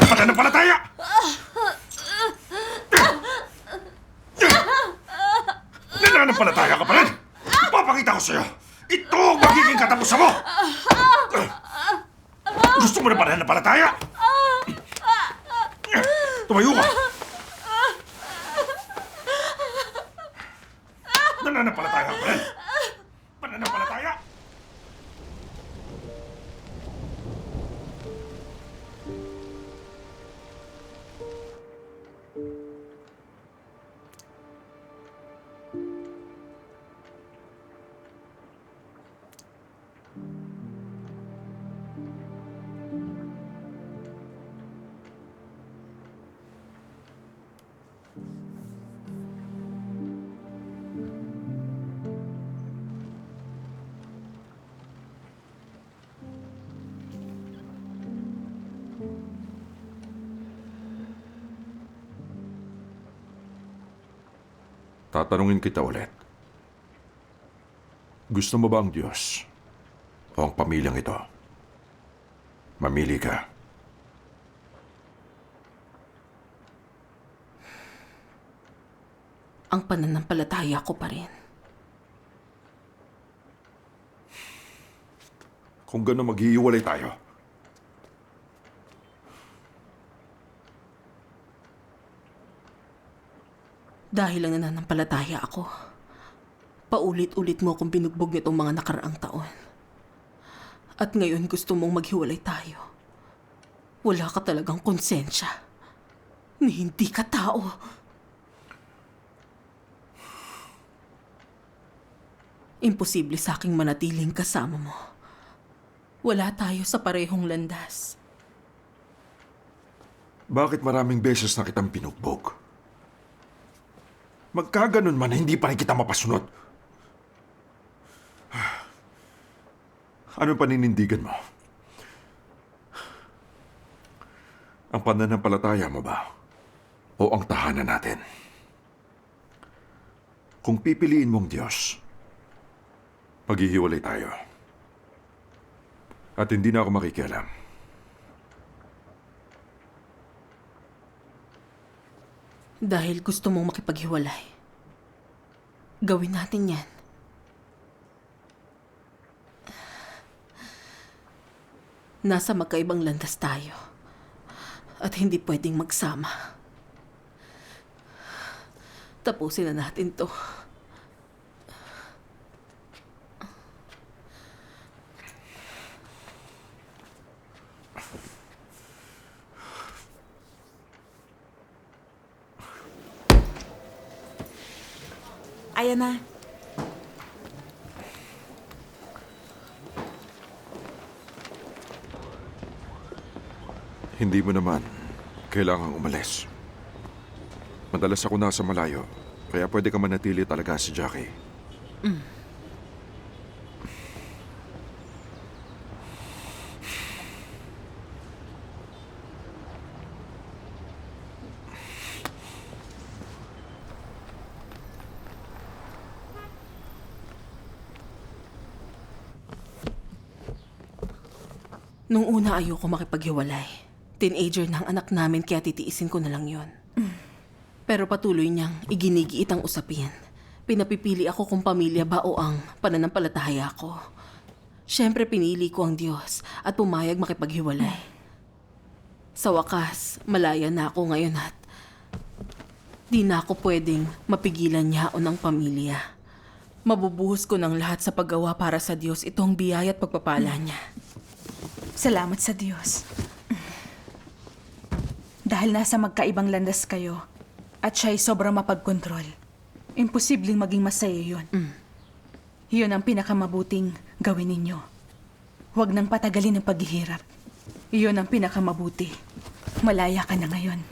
Pananampalataya! Nananampalataya ka pa rin! Papakita ko sa'yo! Ito ang magiging katapusan mo! Gusto mo na pananampalataya? Tumayo ka! Nananampalataya ka pa rin! Pananampalataya! Tatanungin kita ulit. Gusto mo ba ang Diyos o ang pamilyang ito? Mamili ka. Ang pananampalataya ko pa rin. Kung gano'n maghihiwalay tayo. Dahil lang nananampalataya ako. Paulit-ulit mo akong binugbog nitong mga nakaraang taon. At ngayon gusto mong maghiwalay tayo. Wala ka talagang konsensya. Ni hindi ka tao. Imposible sa aking manatiling kasama mo. Wala tayo sa parehong landas. Bakit maraming beses na kitang pinugbog? Magkaganon man, hindi pa rin kita mapasunod. Anong paninindigan mo? Ang pananampalataya mo ba? O ang tahanan natin? Kung pipiliin mong Diyos, maghihiwalay tayo. At hindi na ako makikialam. Dahil gusto mong makipaghiwalay. Gawin natin yan. Nasa magkaibang landas tayo. At hindi pwedeng magsama. Tapusin na natin to. Ayan na. Hindi mo naman kailangang umalis. Madalas ako nasa malayo, kaya pwede ka manatili talaga si Jackie. Nung una ayoko makipaghiwalay. Teenager na ang anak namin kaya titiisin ko na lang yon. Pero patuloy niyang iginigiit ang usapin. Pinapipili ako kung pamilya ba o ang pananampalataya ko. Siyempre pinili ko ang Diyos at pumayag makipaghiwalay. Sa wakas, malaya na ako ngayon at di na ako pwedeng mapigilan niya o ng pamilya. Mabubuhos ko ng lahat sa paggawa para sa Diyos itong biyaya at pagpapala niya. Salamat sa Diyos. Dahil nasa magkaibang landas kayo at siya'y sobrang mapagkontrol, imposibleng maging masaya yun. Yun ang pinakamabuting gawin ninyo. Huwag nang patagalin ang paghihirap. Yun ang pinakamabuti. Malaya ka na ngayon.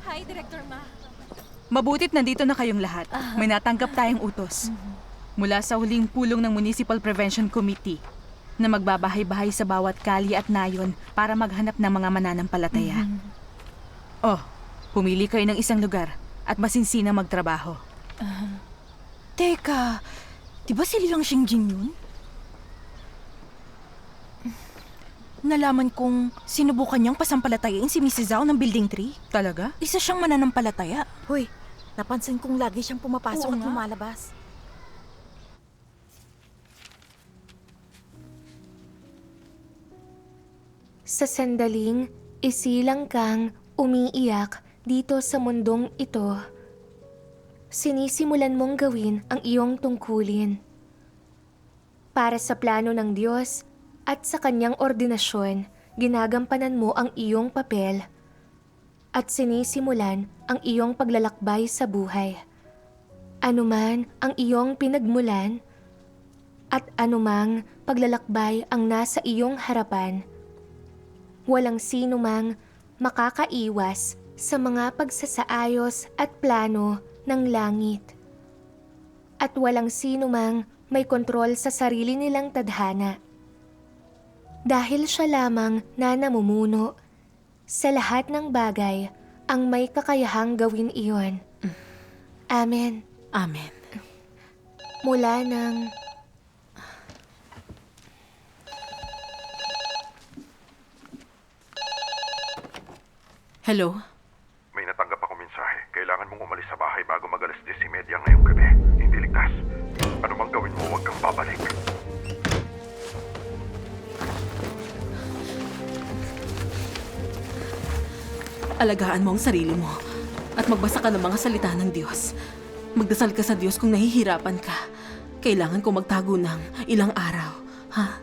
Hi, Director Ma. Mabutit nandito na kayong lahat. May natanggap tayong utos. Mula sa huling pulong ng Municipal Prevention Committee na magbabahay-bahay sa bawat kali at nayon para maghanap ng mga mananampalataya. Oh, pumili kayo ng isang lugar at masinsinang magtrabaho. Teka, di ba si Liang Xingjing yun? Nalaman kong sinubukan niyang pasampalatayain si Mrs. Zhao ng Building 3. Talaga? Isa siyang mananampalataya. Hoy, napansin kong lagi siyang pumapasok Oo at nga. lumalabas. Sa sandaling, isilang kang umiiyak dito sa mundong ito. Sinisimulan mong gawin ang iyong tungkulin. Para sa plano ng Diyos at sa kanyang ordinasyon, ginagampanan mo ang iyong papel at sinisimulan ang iyong paglalakbay sa buhay. Anuman ang iyong pinagmulan at anumang paglalakbay ang nasa iyong harapan, walang sino mang makakaiwas sa mga pagsasaayos at plano ng langit. At walang sino mang may kontrol sa sarili nilang tadhana. Dahil siya lamang na namumuno sa lahat ng bagay ang may kakayahang gawin iyon. Amen. Amen. Mula ng... Hello? May natanggap ako mensahe. Kailangan mong umalis sa bahay bago mag-alas 10:30 ngayong gabi. Hindi ligtas. Ano mang gawin mo, huwag kang babalik. Alagaan mo ang sarili mo at magbasa ka ng mga salita ng Diyos. Magdasal ka sa Diyos kung nahihirapan ka. Kailangan ko magtago ng ilang araw, ha?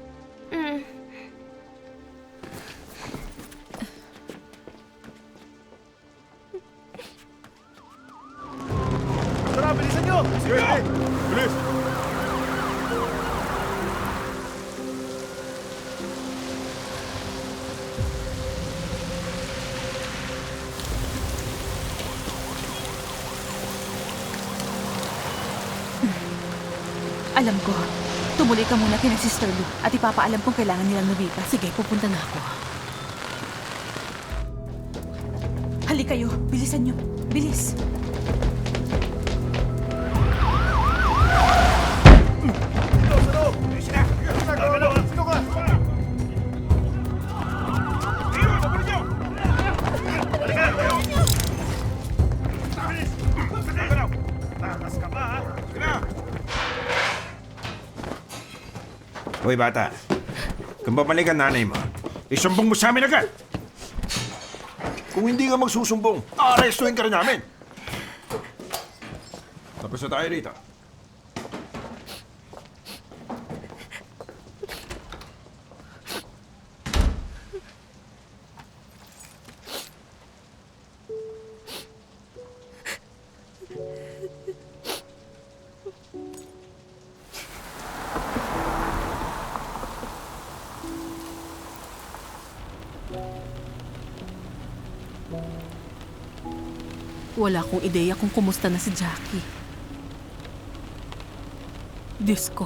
Tara, bilisan nyo! Sige! Bilis! Alam ko. Tumuloy ka muna kina Sister Lou at ipapaalam kung kailangan nilang lumipas. Sige, pupunta na ako. Halika kayo. Bilisan nyo. Bilis. Hoy bata, kung babalik ang nanay mo, isumbong mo sa amin agad. Kung hindi ka magsusumbong, aarestuhin ka rin namin. Tapos na tayo rito. Wala akong ideya kung kumusta na si Jackie. Diyos ko,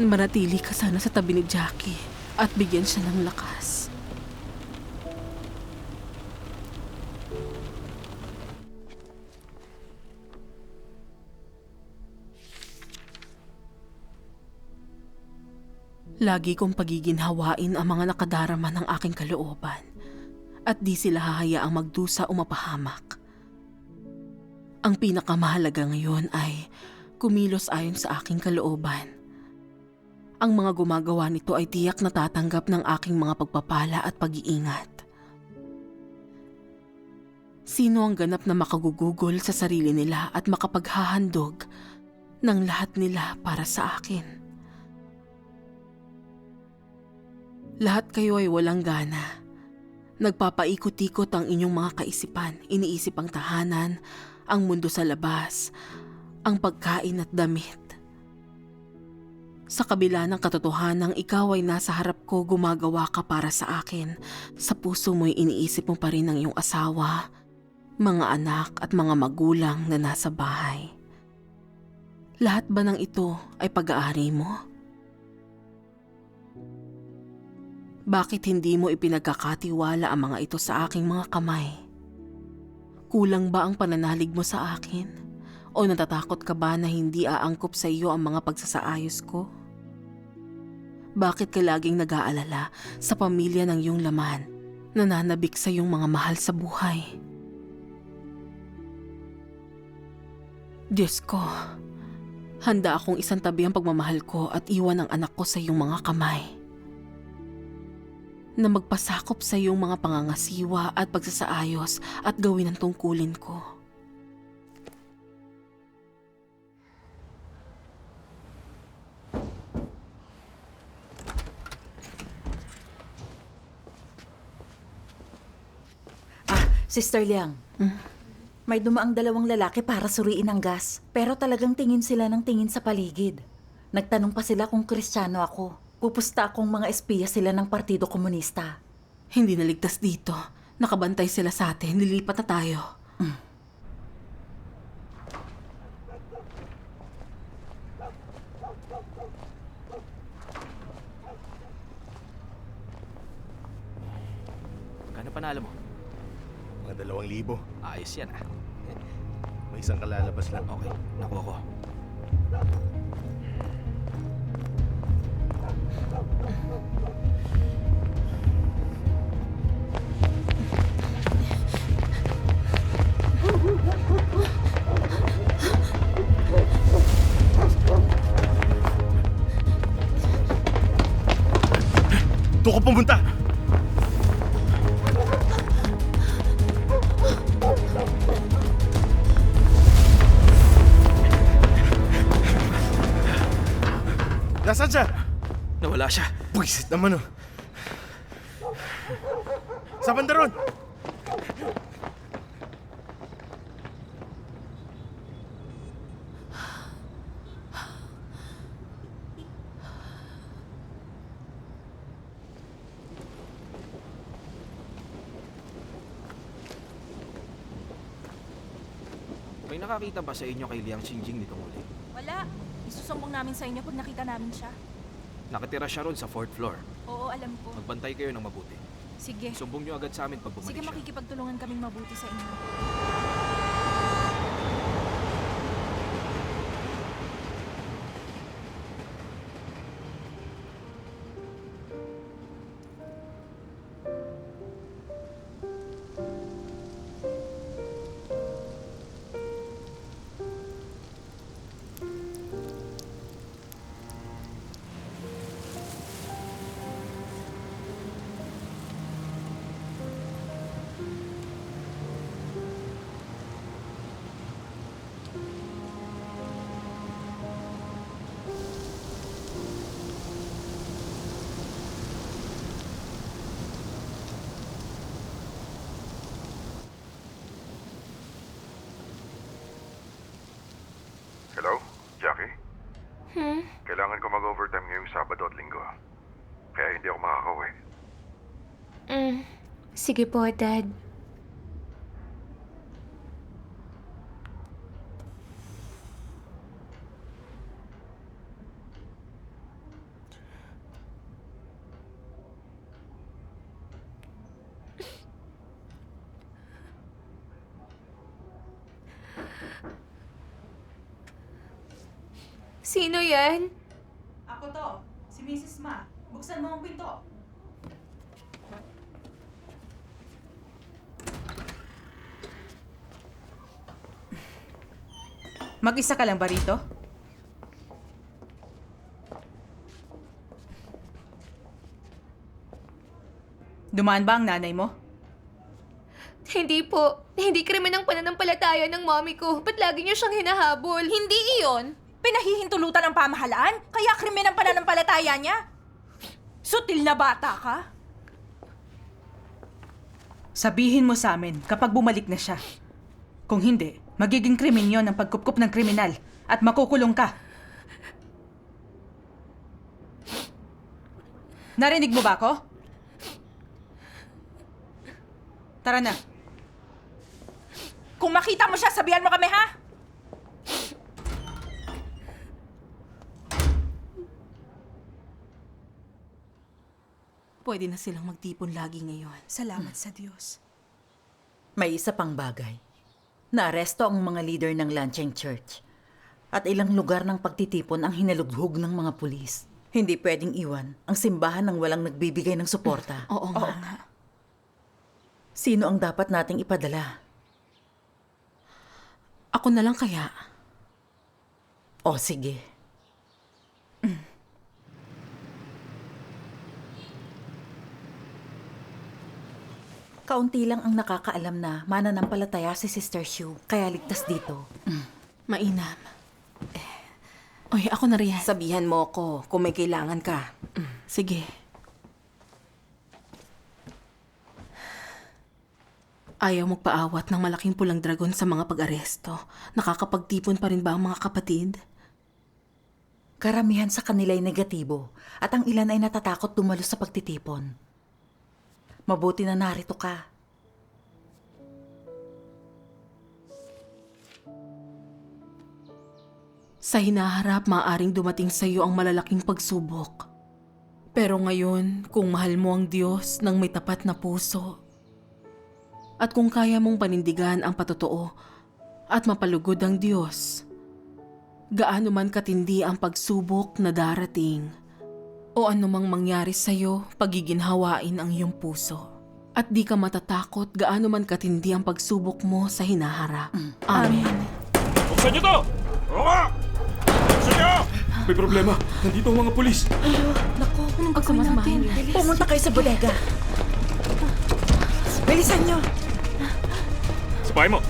manatili ka sana sa tabi ni Jackie at bigyan siya ng lakas. Lagi kong pagiginhawain ang mga nakadarama ng aking kalooban at di sila hahayaang magdusa o mapahamak. Ang pinakamahalaga ngayon ay kumilos ayon sa aking kalooban. Ang mga gumagawa nito ay tiyak na tatanggap ng aking mga pagpapala at pag-iingat. Sino ang ganap na makagugugol sa sarili nila at makapaghahandog ng lahat nila para sa akin? Lahat kayo ay walang gana. Nagpapaikot-ikot ang inyong mga kaisipan, iniisip ang tahanan, ang mundo sa labas, ang pagkain at damit. Sa kabila ng katotohanang ikaw ay nasa harap ko, gumagawa ka para sa akin. Sa puso mo'y iniisip mo pa rin ang iyong asawa, mga anak at mga magulang na nasa bahay. Lahat ba ng ito ay pag-aari mo? Bakit hindi mo ipinagkakatiwala ang mga ito sa aking mga kamay? Kulang ba ang pananalig mo sa akin? O natatakot ka ba na hindi aangkop sa iyo ang mga pagsasaayos ko? Bakit ka laging nag-aalala sa pamilya ng iyong laman, nananabik sa iyong mga mahal sa buhay? Diyos ko, handa akong isantabi ang pagmamahal ko at iwan ang anak ko sa iyong mga kamay. Na magpasakop sa iyong mga pangangasiwa at pagsasaayos at gawin ang tungkulin ko. Sister Liang, may dumaang 2 lalaki para suriin ang gas. Pero talagang tingin sila ng tingin sa paligid. Nagtanong pa sila kung Kristiyano ako. Pupusta akong mga espiya sila ng Partido Komunista. Hindi naligtas dito. Nakabantay sila sa atin. Lilipat na tayo. Kano panalo mo? Mga 2,000. Ayos yan ah. May isang kalalabas lang. Okay, nakuha ko. Doon ka pumunta! Nasaan siya? Nawala siya. Buisit naman oh. Sa banda ron! May nakakita ba sa inyo kay Liang Xingjing nitong huli? Wala. Isusumbong namin sa inyo pag nakita namin siya. Nakatira siya ron sa 4th floor. Oo, alam ko. Magbantay kayo ng mabuti. Sige. Sumbong nyo agad sa amin pag bumalik Sige, siya. makikipagtulungan kaming mabuti sa inyo. Hello? Jackie? Kailangan ko mag-overtime ngayong Sabado at Linggo. Kaya hindi ako makakauwi. Sige po, Dad. Sino yan? Ako to, si Mrs. Ma. Buksan mo ang pinto. Mag-isa ka lang ba rito? Dumaan ba ang nanay mo? Hindi po. Hindi krimen ang pananampalataya ng mommy ko. Ba't lagi niyo siyang hinahabol? Hindi iyon. Pinahihintulutan ng pamahalaan, kaya krimen ang pananampalataya niya. Sutil na bata ka. Sabihin mo sa amin kapag bumalik na siya. Kung hindi, magiging krimen yon ang pagkupkup ng kriminal at makukulong ka. Narinig mo ba ako? Tara na. Kung makita mo siya, sabihan mo kami, ha? Pwede na silang magtipon lagi ngayon. Salamat sa Diyos. May isa pang bagay. Naaresto ang mga leader ng Lancheng Church. At ilang lugar ng pagtitipon ang hinalughog ng mga pulis. Hindi pwedeng iwan ang simbahan ng walang nagbibigay ng suporta. Oo nga. Sino ang dapat nating ipadala? Ako na lang kaya. O sige. Kaunti lang ang nakakaalam na mananampalataya si Sister Shu, kaya ligtas dito. Mainam. Oy, ako na riyan. Sabihan mo ako kung may kailangan ka. Sige. Ayaw magpaawat ng malaking pulang dragon sa mga pag-aresto. Nakakapagtipon pa rin ba ang mga kapatid? Karamihan sa kanila ay negatibo at ang ilan ay natatakot dumalo sa pagtitipon. Mabuti na narito ka. Sa hinaharap, maaaring dumating sa iyo ang malalaking pagsubok. Pero ngayon, kung mahal mo ang Diyos ng may tapat na puso, at kung kaya mong panindigan ang patotoo at mapalugod ang Diyos, gaano man katindi ang pagsubok na darating, o anumang mangyari sa iyo, pagiginhawain ang iyong puso. At di ka matatakot gaano man katindi ang pagsubok mo sa hinaharap. Amen. Buksan niyo to! Oo nga! Buksan niyo! May problema. Nandito ang mga pulis. Naku, Pagsamasamahin natin. pumunta kayo sa bodega. Bilisan nyo! Sabay mo!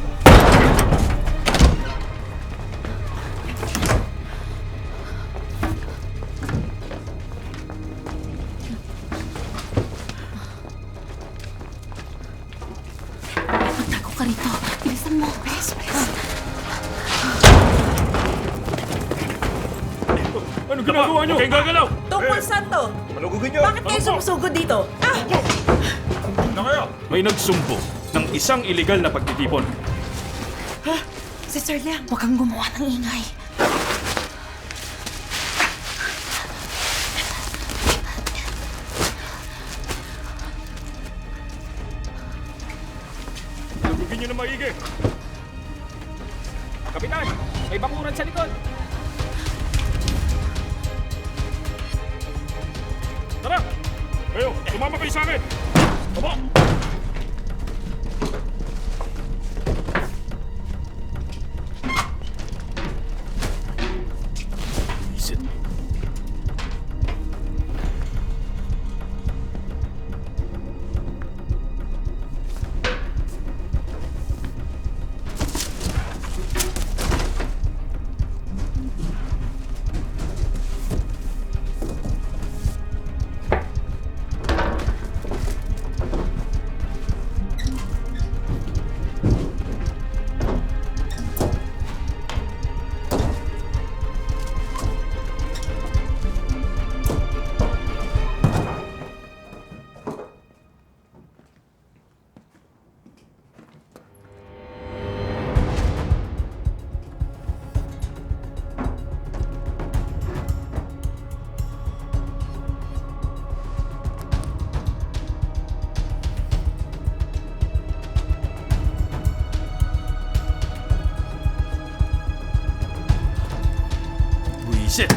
Ano ginagawa niyo? Huwag kayong gagalaw! Tungkol saan to? Malugugin niyo! Bakit kayo sumusugod dito? Na kayo! May nagsumpo ng isang iligal na pagtitipon. Si Sir Liang. Huwag kang gumawa ng ingay. Malugugin niyo na maigi. Kapitan, may bakuran sa likod. Tara! Kayo, sumama kayo sa akin! Aba! Isit. Buisit!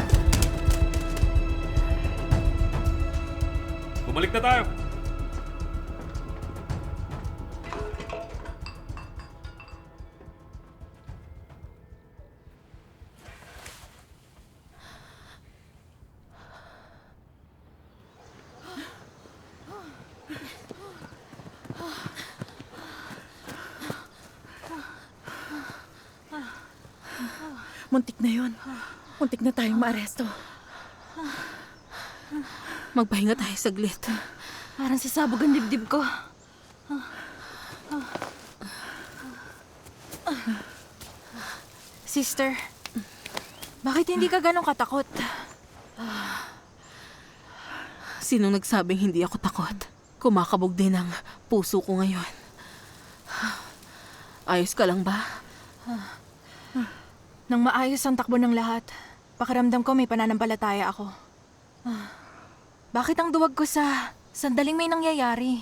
Bumalik na tayo! Muntik na yun. Muntik na tayong maaresto. Magpahinga tayo saglit. Parang sasabog ang dibdib ko. Sister, bakit hindi ka ganun katakot? Sinong nagsabing hindi ako takot? Kumakabog din ang puso ko ngayon. Ayos ka lang ba? Nang maayos ang takbo ng lahat, pakiramdam ko may pananampalataya ako. Bakit ang duwag ko sa sandaling may nangyayari?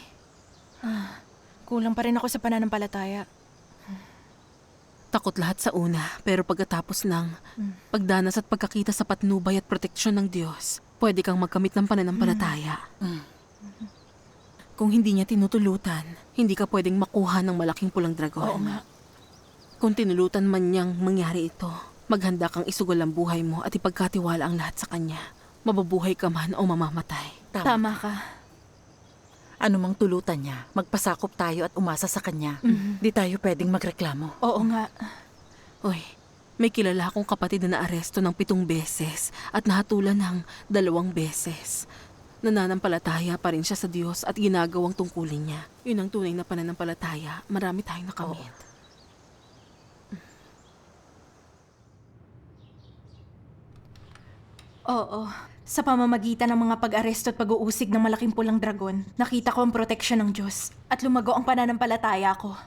Kulang pa rin ako sa pananampalataya. Takot lahat sa una, pero pagkatapos ng pagdanas at pagkakita sa patnubay at proteksyon ng Diyos, pwede kang magkamit ng pananampalataya. Kung hindi niya tinutulutan, hindi ka pwedeng makuha ng malaking pulang dragon. Oo nga. Kung tinulutan man niyang mangyari ito, maghanda kang isugal ang buhay mo at ipagkatiwala ang lahat sa Kanya. Mababuhay ka man o mamamatay. Tama ka. Ano mang tulutan niya, magpasakop tayo at umasa sa kanya. Di tayo pwedeng magreklamo. Oo nga. Uy, may kilala akong kapatid na naaresto ng 7 beses at nahatulan ng 2 beses. Nananampalataya pa rin siya sa Diyos at ginagawang tungkulin niya. Yun ang tunay na pananampalataya. Marami tayong nakamit. Oo. Sa pamamagitan ng mga pag-aresto at pag-uusig ng malaking pulang dragon, nakita ko ang proteksyon ng Diyos at lumago ang pananampalataya ko.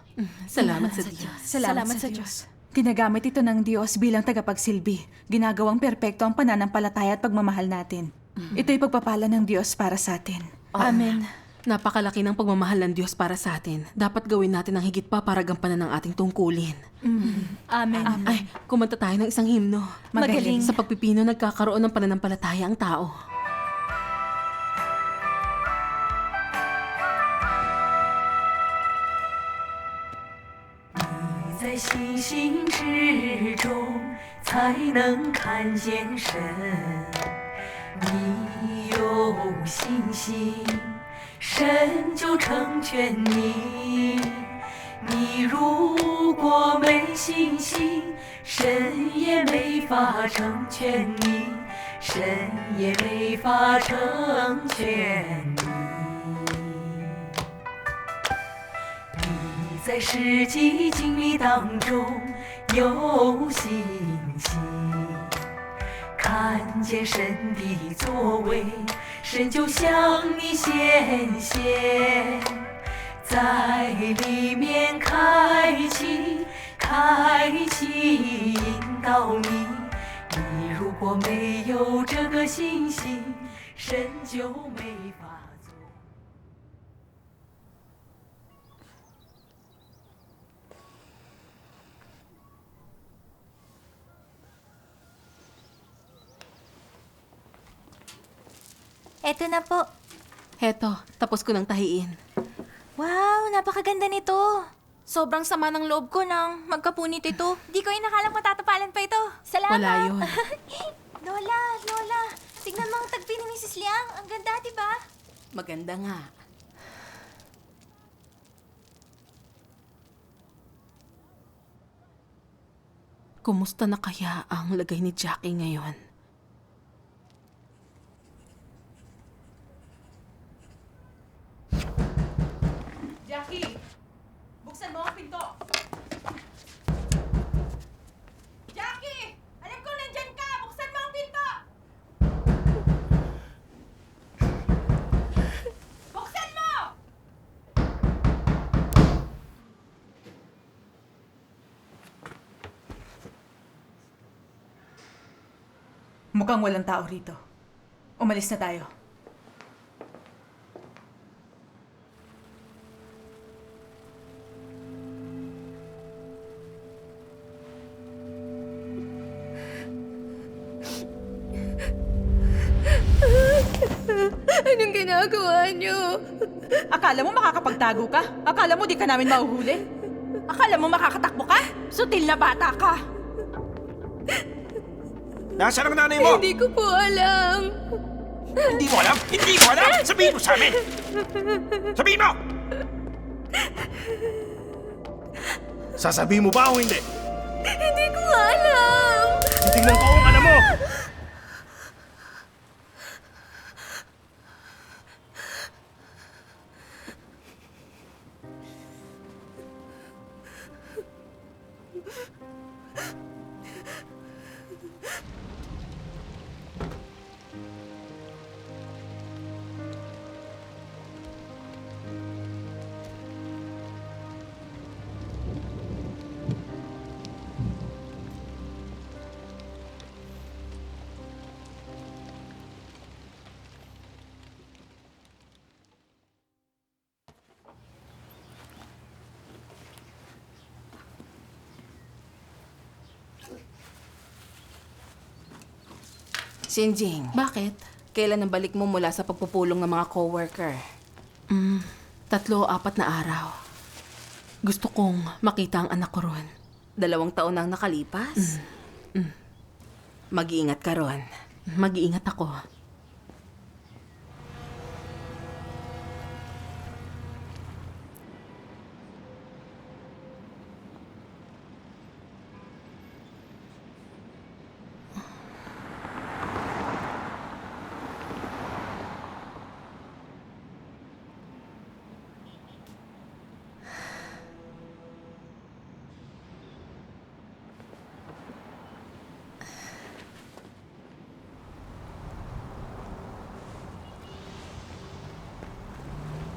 Salamat sa Diyos. Salamat sa Diyos. Ginagamit ito ng Diyos bilang tagapagsilbi. Ginagawang perpekto ang pananampalataya at pagmamahal natin. Ito'y pagpapala ng Diyos para sa atin. Amen. Napakalaki ng pagmamahal ng Diyos para sa atin. Dapat gawin natin ang higit pa para gampanan ang ating tungkulin. Amen. Ay, kumanta tayo ng isang himno. Magaling. Sa pagpipino, nagkakaroon ng pananampalataya ang tao. 在星星之中才能看见神。你有信心，神就成全你。你如果没信心，神也没法成全你，神也没法成全你。你在世纪经历当中有信心，看看见神的作为，神就向你显现，在里面开启，引导你。你如果没有这个信心，神就没法做。Eto na po. Heto, tapos ko nang tahiin. Wow, napakaganda nito. Sobrang sama ng loob ko nang magkapunit ito. Di ko inakalang matatapalan pa ito. Salamat! Wala yun. Lola, tignan mo ang tagpi ni Mrs. Liang. Ang ganda, di ba? Maganda nga. Kumusta na kaya ang lagay ni Jackie ngayon? Jackie! Buksan mo ang pinto! Jackie! Alam kong nandyan ka! Buksan mo ang pinto! Buksan mo! Mukhang walang tao rito. Umalis na tayo. Anong ginagawa niyo? Akala mo makakapagtago ka? Akala mo di ka namin mahuhuli? Akala mo makakatakbo ka? Sutil na bata ka! Nasaan ang nanay mo? Hindi ko po alam. Hindi mo alam? Hindi mo alam? Sabihin mo sa amin! Sabihin mo! Sasabihin mo ba o hindi? Hindi ko alam. Titingnan ko kung alam mo! Sinjing, bakit? Kailan ang balik mo mula sa pagpupulong ng mga coworker? 3 o 4 na araw. Gusto kong makita ang anak ko ron. 2 taon nang nakalipas? Mag-iingat ka ron. Mag-iingat ako.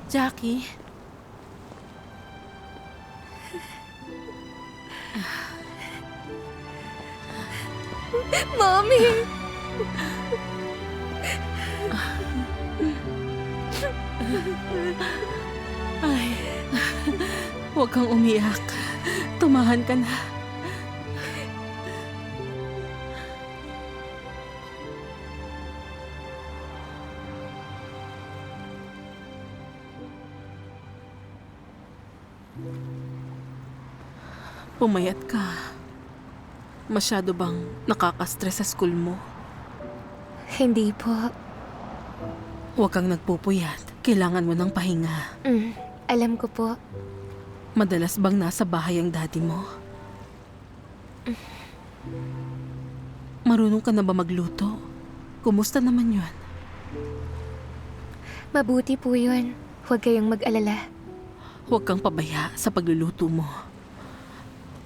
Jackie? Mommy! Ay, huwag kang umiyak. Tumahan ka na. Pumayat ka. Masyado bang nakaka-stress sa school mo? Hindi po. Huwag kang nagpupuyat. Kailangan mo ng pahinga. Alam ko po. Madalas bang nasa bahay ang daddy mo? Marunong ka na ba magluto? Kumusta naman yun? Mabuti po yun. Huwag kayong mag-alala. Huwag kang pabaya sa pagluluto mo.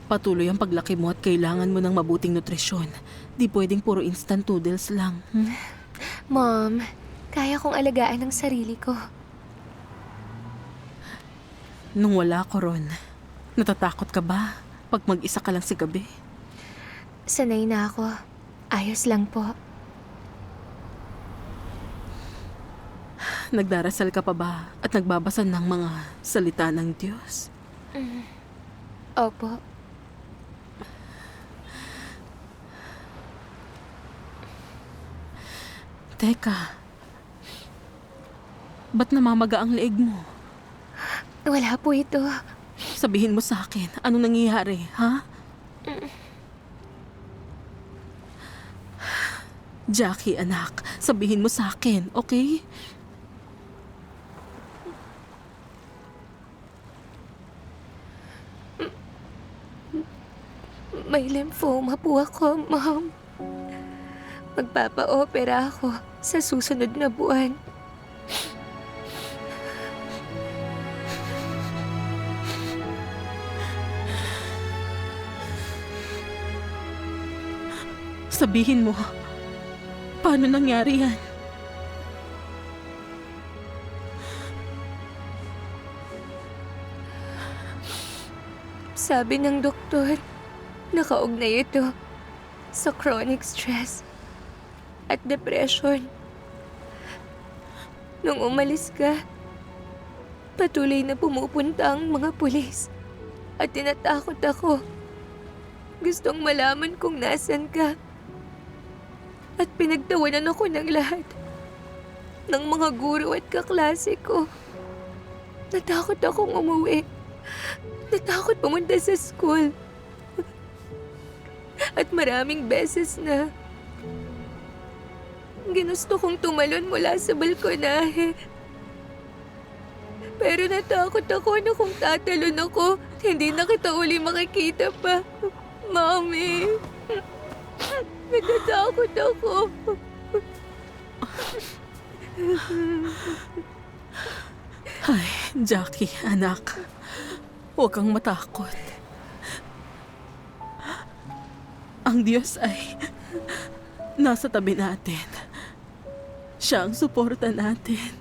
Patuloy ang paglaki mo at kailangan mo ng mabuting nutrisyon. Di pwedeng puro instant noodles lang. Mom, kaya kong alagaan ang sarili ko. Nung wala ko ron, natatakot ka ba pag mag-isa ka lang sa gabi? Sanay na ako. Ayos lang po. Nagdarasal ka pa ba at nagbabasa ng mga salita ng Diyos? Opo. Teka, ba't namamaga ang leeg mo? Wala po ito. Sabihin mo sa akin, ano nangyayari, ha? Jackie, anak, sabihin mo sa akin, okay? May lymphoma po ako, Mom. Magpapa-opera ako sa susunod na buwan. Sabihin mo, paano nangyari yan? Sabi ng doktor, nakaugnay ito sa chronic stress at depression. Nung umalis ka, patuloy na pumupunta ang mga pulis at tinatakot ako. Gustong malaman kung nasan ka. At pinagtawanan ako ng lahat. Ng mga guro at kaklase ko. Natakot akong umuwi. Natakot pumunta sa school. At maraming beses na ginusto kong tumalon mula sa balkonahe. Pero natakot ako na kung tatalon ako, hindi na kita uli makikita pa. Mommy, natatakot ako. Ay, Jackie, anak. Huwag kang matakot. Ang Diyos ay nasa tabi natin. Siya ang suporta natin.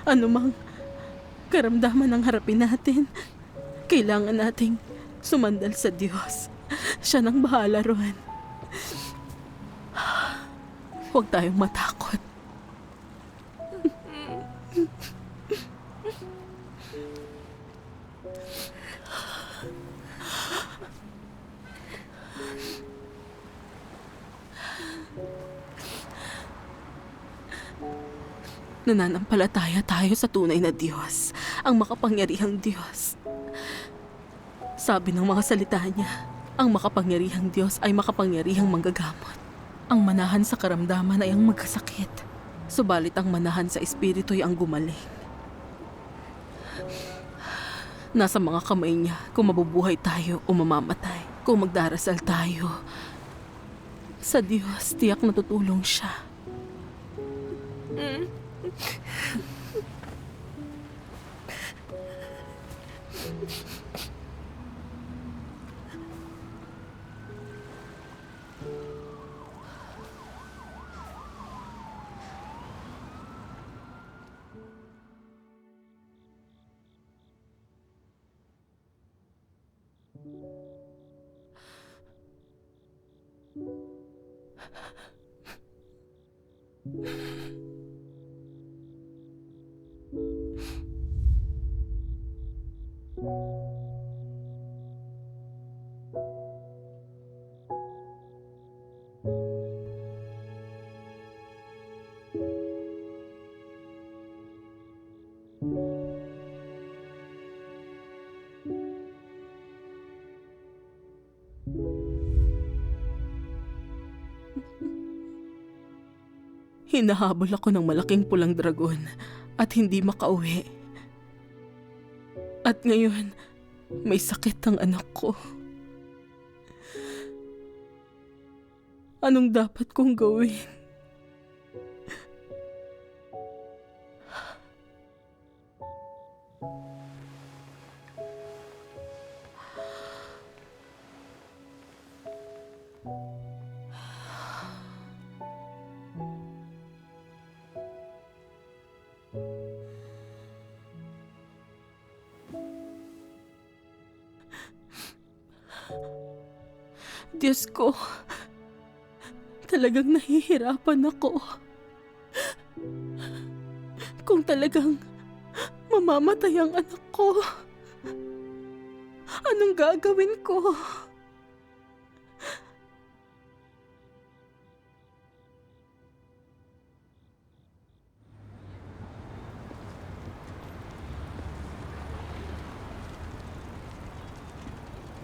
Anumang karamdaman ang harapin natin, kailangan nating sumandal sa Diyos. Siya nang bahala ron. Huwag tayong matakot. Nananampalataya tayo sa tunay na Diyos, ang makapangyarihang Diyos. Sabi ng mga salita niya, ang makapangyarihang Diyos ay makapangyarihang manggagamot. Ang manahan sa karamdaman ay ang magkasakit, subalit ang manahan sa espiritu ay ang gumaling. Nasa mga kamay niya kung mabubuhay tayo o mamamatay. Kung magdarasal tayo, sa Diyos tiyak na tutulong siya. Hinahabol ako ng malaking pulang dragon at hindi makauwi. At ngayon, may sakit ang anak ko. Anong dapat kong gawin? Diyos ko, talagang nahihirapan ako. Kung talagang mamamatay ang anak ko, anong gagawin ko?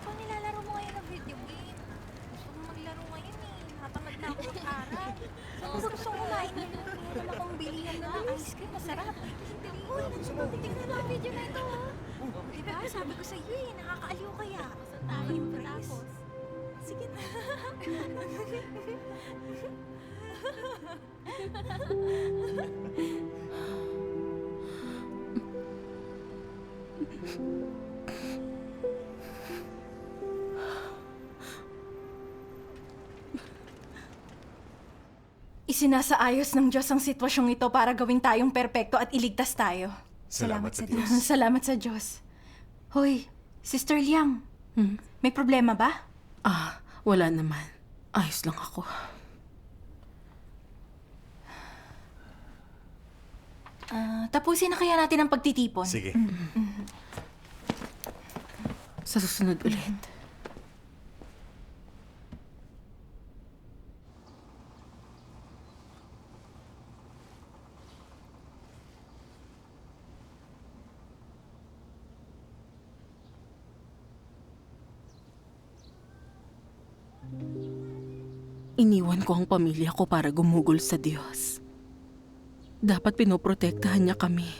Kung nilalaro mo ngayon ng video game, gusto ko maglaro ngayon eh. Natamad na ako mag-aral. Gusto kong kumain ngayon. Meron akong bilihan na ng ice cream. Masarap. Uy, tingnan mo ang video na ito. Diba? Sabi ko sa iyo eh, nakakaaliw kaya. Tayo tapos. Sige na. Isinasaayos ng Diyos ang sitwasyong ito para gawing tayong perpekto at iligtas tayo. Salamat sa Diyos. Salamat sa Diyos. Hoy, Sister Liang, may problema ba? Wala naman. Ayos lang ako. Tapusin na kaya natin ang pagtitipon. Sige. Sa susunod ulit. Iniwan ko ang pamilya ko para gumugol sa Diyos. Dapat pinoprotektahan niya kami.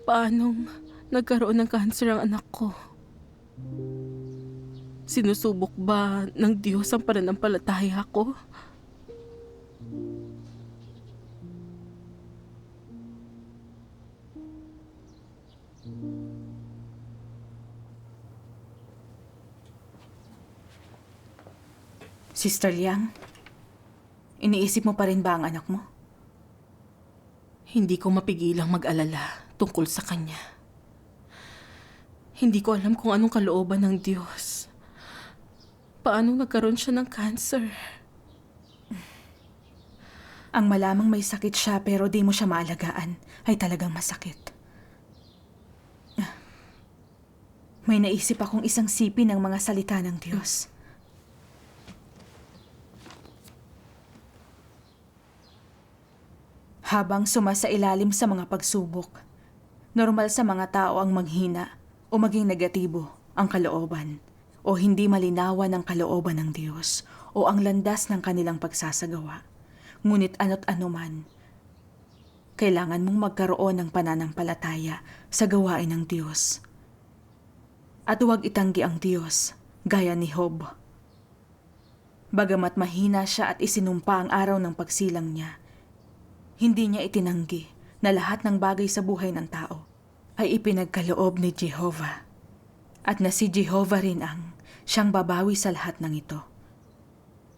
Paanong nagkaroon ng cancer ang anak ko? Sinusubok ba ng Diyos ang pananampalataya ko? Sister Liang, iniisip mo pa rin ba ang anak mo? Hindi ko mapigilang mag-alala tungkol sa kanya. Hindi ko alam kung anong kalooban ng Diyos. Paano nagkaroon siya ng cancer? Ang malamang may sakit siya pero di mo siya maalagaan ay talagang masakit. May naisip akong isang sipi ng mga salita ng Diyos. Habang sumasailalim sa mga pagsubok, normal sa mga tao ang manghina o maging negatibo ang kalooban o hindi malinawan ang kalooban ng Diyos o ang landas ng kanilang pagsasagawa. Ngunit ano't anuman, kailangan mong magkaroon ng pananampalataya sa gawain ng Diyos. At huwag itanggi ang Diyos gaya ni Job. Bagamat mahina siya at isinumpa ang araw ng pagsilang niya, hindi niya itinanggi na lahat ng bagay sa buhay ng tao ay ipinagkaloob ni Jehovah at na si Jehovah rin ang siyang babawi sa lahat ng ito.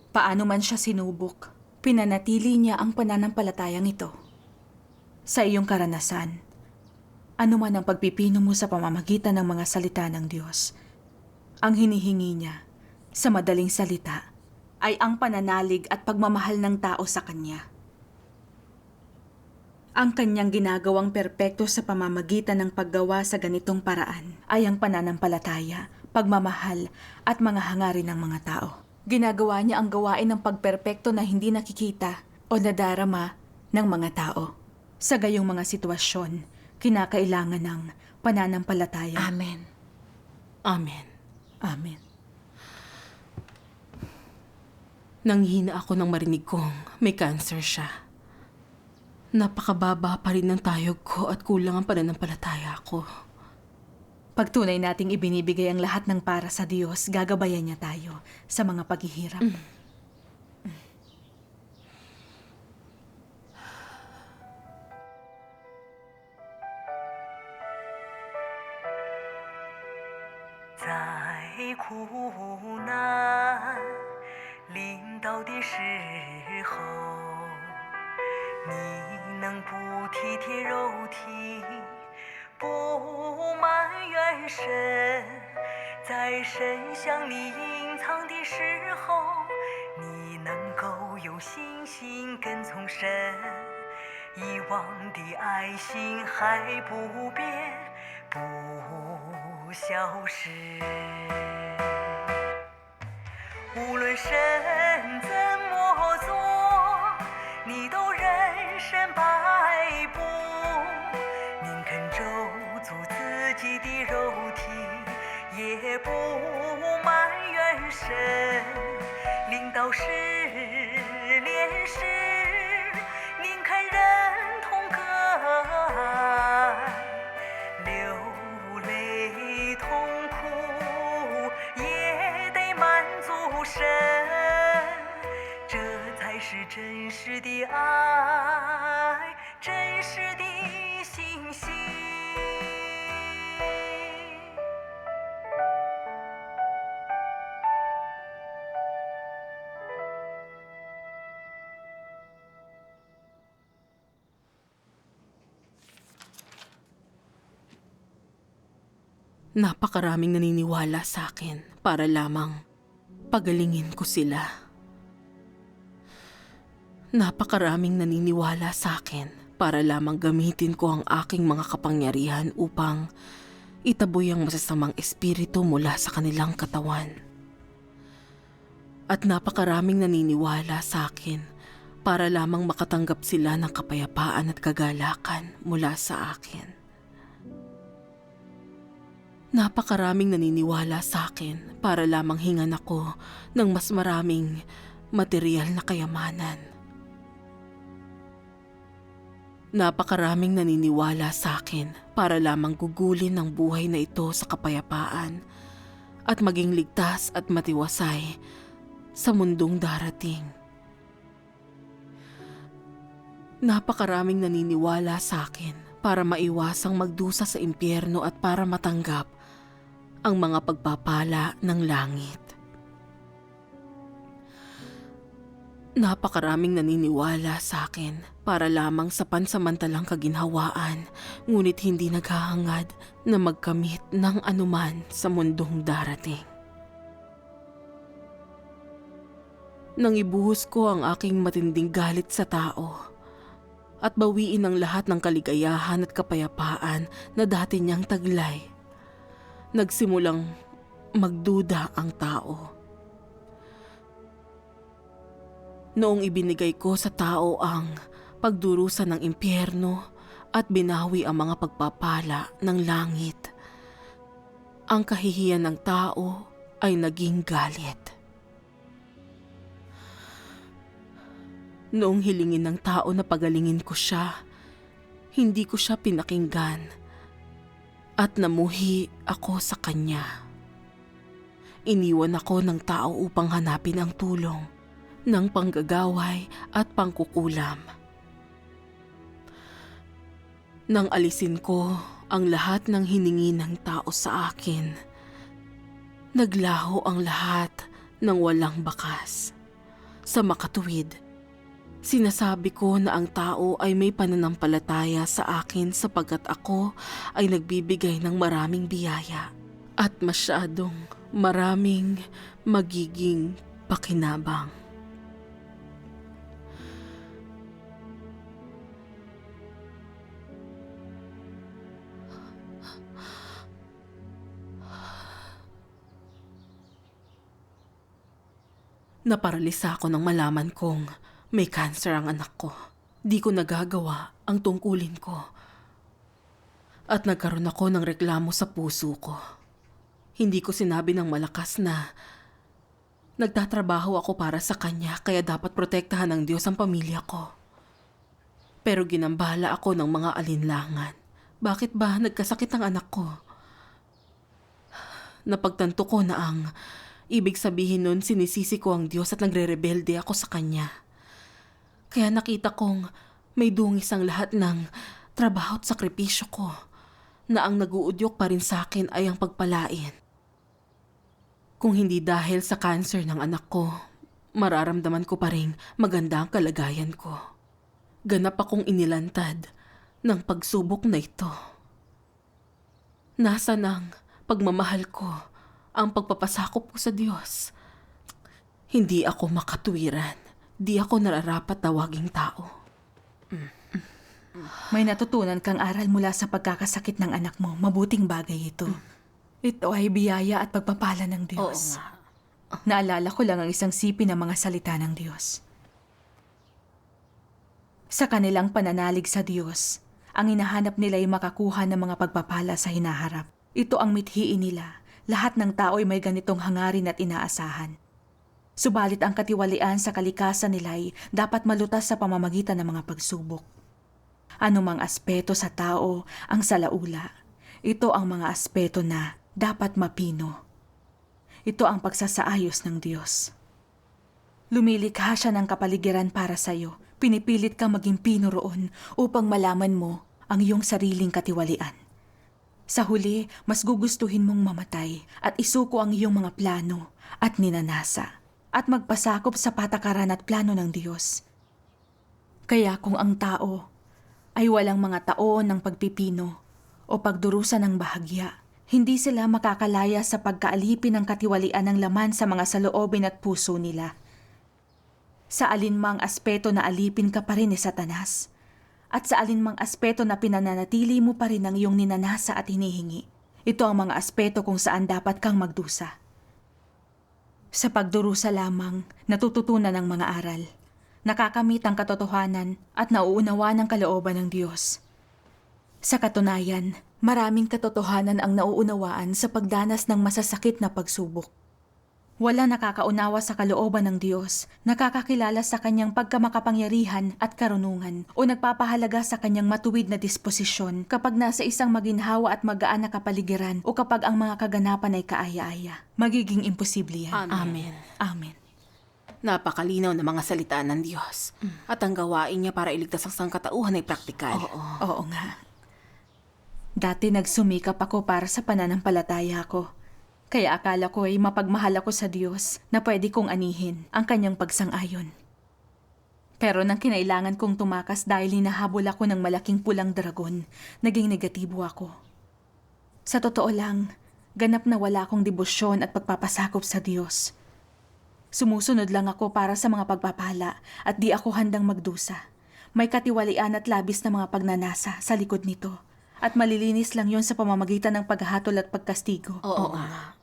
Paano man siya sinubok, pinanatili niya ang pananampalatayang ito. Sa iyong karanasan, ano man ang pagpipino mo sa pamamagitan ng mga salita ng Diyos, ang hinihingi niya, sa madaling salita, ay ang pananalig at pagmamahal ng tao sa Kanya. Ang kanyang ginagawang perpekto sa pamamagitan ng paggawa sa ganitong paraan ay ang pananampalataya, pagmamahal at mga hangarin ng mga tao. Ginagawa niya ang gawain ng pagperpekto na hindi nakikita o nadarama ng mga tao. Sa gayong mga sitwasyon, kinakailangan ng pananampalataya. Amen. Amen. Amen. Nanghina ako nang marinig kong may cancer siya. Napakababa pa rin ng tayog ko at kulang ang pananampalataya ko. Pag tunay nating ibinibigay ang lahat ng para sa Diyos, gagabayan niya tayo sa mga paghihirap.在苦难临到的时候，你能不体贴肉体，不埋怨神，在神向你隐藏的时候，你能够用信心跟从神，以往的爱心还不变，不消失。无论神怎么做，你都任身摆布，宁肯咒诅自己的肉体，也不埋怨神。临到试炼时，宁肯忍痛割爱，流泪痛苦，也得满足神。这才是真实的爱，真实的信心。Napakaraming naniniwala sa akin para lamang pagalingin ko sila. Napakaraming naniniwala sa akin para lamang gamitin ko ang aking mga kapangyarihan upang itaboy ang masasamang espiritu mula sa kanilang katawan. At napakaraming naniniwala sa akin para lamang makatanggap sila ng kapayapaan at kagalakan mula sa akin. Napakaraming naniniwala sa akin para lamang hingan ako ng mas maraming material na kayamanan. Napakaraming naniniwala sa akin para lamang gugulin ang buhay na ito sa kapayapaan at maging ligtas at matiwasay sa mundong darating. Napakaraming naniniwala sa akin para maiwasang magdusa sa impyerno at para matanggap ang mga pagpapala ng langit. Napakaraming naniniwala sa akin para lamang sa pansamantalang kaginhawaan, ngunit hindi naghahangad na magkamit ng anuman sa mundong darating. Nang ibuhos ko ang aking matinding galit sa tao at bawiin ang lahat ng kaligayahan at kapayapaan na dati niyang taglay, nagsimulang magduda ang tao. Noong ibinigay ko sa tao ang pagdurusa ng impyerno at binawi ang mga pagpapala ng langit, ang kahihiyan ng tao ay naging galit. Noong hilingin ng tao na pagalingin ko siya, hindi ko siya pinakinggan at namuhi ako sa kanya. Iniwan ako ng tao upang hanapin ang tulong ng panggagaway at pangkukulam. Nang alisin ko ang lahat ng hiningi ng tao sa akin, naglaho ang lahat ng walang bakas. Sa makatuwid, sinasabi ko na ang tao ay may pananampalataya sa akin sapagkat ako ay nagbibigay ng maraming biyaya at masyadong maraming magiging pakinabang. Naparalisa ako nang malaman kong may cancer ang anak ko. Di ko nagagawa ang tungkulin ko. At nagkaroon ako ng reklamo sa puso ko. Hindi ko sinabi ng malakas na nagtatrabaho ako para sa kanya kaya dapat protektahan ng Diyos ang pamilya ko. Pero ginambala ako ng mga alinlangan. Bakit ba nagkasakit ang anak ko? Napagtanto ko na ang ibig sabihin nun sinisisi ko ang Diyos at nagre-rebelde ako sa kanya. Kaya nakita kong may dungis ang lahat ng trabaho at sakripisyo ko na ang naguudyok pa rin sa akin ay ang pagpalain. Kung hindi dahil sa cancer ng anak ko, mararamdaman ko pa rin maganda ang kalagayan ko. Ganap akong inilantad ng pagsubok na ito. Nasaan ang pagmamahal ko ang pagpapasakop ko sa Diyos. Hindi ako makatwiran. Di ako nararapat tawaging tao. May natutunan kang aral mula sa pagkakasakit ng anak mo. Mabuting bagay ito. Ito ay biyaya at pagpapala ng Diyos. Oo nga. Naalala ko lang ang isang sipi ng mga salita ng Diyos. Sa kanilang pananalig sa Diyos, ang hinahanap nila ay makakuha ng mga pagpapala sa hinaharap. Ito ang mithiin nila. Lahat ng tao ay may ganitong hangarin at inaasahan. Subalit ang katiwalian sa kalikasan nila ay dapat malutas sa pamamagitan ng mga pagsubok. Anumang aspeto sa tao ang salaula. Ito ang mga aspeto na dapat mapino. Ito ang pagsasaayos ng Diyos. Lumilikha siya ng kapaligiran para sa'yo. Pinipilit kang maging pino roon upang malaman mo ang iyong sariling katiwalian. Sa huli, mas gugustuhin mong mamatay at isuko ang iyong mga plano at ninanasa at magpasakop sa patakaran at plano ng Diyos. Kaya kung ang tao ay walang mga taon ng pagpipino o pagdurusa ng bahagya, hindi sila makakalaya sa pagkaalipin ng katiwalian ng laman sa mga saloobin at puso nila. Sa alinmang aspeto na alipin ka pa rin ni Satanas, at sa alinmang aspeto na pinananatili mo pa rin ang iyong ninanasa at hinihingi. Ito ang mga aspeto kung saan dapat kang magdusa. Sa pagdurusa lamang, natututunan ng mga aral. Nakakamit ang katotohanan at nauunawa ng kalooban ng Diyos. Sa katunayan, maraming katotohanan ang nauunawaan sa pagdanas ng masasakit na pagsubok. Wala nakakaunawa sa kalooban ng Diyos, nakakakilala sa kanyang pagkamakapangyarihan at karunungan o nagpapahalaga sa kanyang matuwid na disposisyon kapag nasa isang maginhawa at magaan na kapaligiran o kapag ang mga kaganapan ay kaaya-aya. Magiging imposible yan. Amen. Amen. Napakalinaw na mga salita ng Diyos. At ang gawain niya para iligtas ang sangkatauhan ay praktikal. Oo nga. Dati nagsumikap ako para sa pananampalataya ko. Kaya akala ko ay mapagmahal ako sa Diyos na pwede kong anihin ang kanyang pagsang-ayon. Pero nang kinailangan kong tumakas dahil hinahabol ako ng malaking pulang dragon, naging negatibo ako. Sa totoo lang, ganap na wala akong debosyon at pagpapasakop sa Diyos. Sumusunod lang ako para sa mga pagpapala at di ako handang magdusa. May katiwalian at labis na mga pagnanasa sa likod nito. At malilinis lang yon sa pamamagitan ng paghahatol at pagkastigo. Oo nga.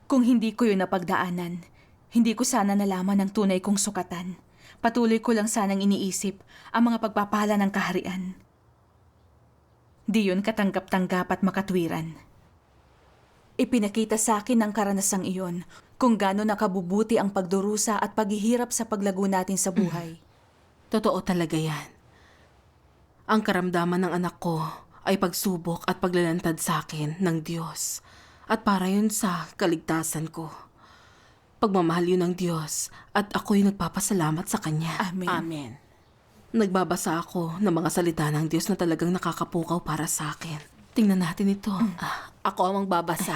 Kung hindi ko yun napagdaanan, hindi ko sana nalaman ang tunay kong sukatan. Patuloy ko lang sanang iniisip ang mga pagpapala ng kaharian. Di yun katanggap-tanggap at makatwiran. Ipinakita sa akin ng karanasang iyon kung gaano nakabubuti ang pagdurusa at paghihirap sa paglago natin sa buhay. Totoo talaga yan. Ang karamdaman ng anak ko ay pagsubok at paglalantad sa akin ng Diyos. At para yun sa kaligtasan ko. Pagmamahal yun ng Diyos at ako'y nagpapasalamat sa Kanya. Amen. Amen. Nagbabasa ako ng mga salita ng Diyos na talagang nakakapukaw para sa akin. Tingnan natin ito. Ako ang magbabasa.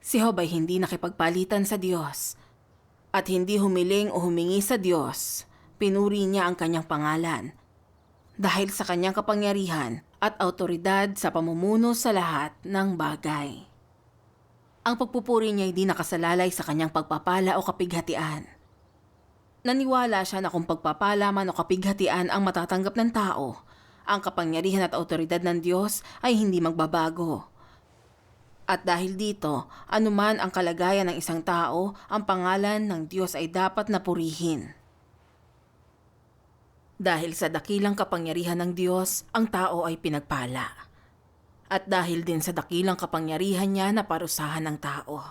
Si Job ay hindi nakipagpalitan sa Diyos at hindi humiling o humingi sa Diyos. Pinuri niya ang kanyang pangalan dahil sa kanyang kapangyarihan at autoridad sa pamumuno sa lahat ng bagay. Ang pagpupuri niya hindi nakasalalay sa kanyang pagpapala o kapighatian. Naniwala siya na kung pagpapala man o kapighatian ang matatanggap ng tao, ang kapangyarihan at autoridad ng Diyos ay hindi magbabago. At dahil dito, anuman ang kalagayan ng isang tao, ang pangalan ng Diyos ay dapat napurihin. Dahil sa dakilang kapangyarihan ng Diyos, ang tao ay pinagpala. At dahil din sa dakilang kapangyarihan niya na parusahan ng tao.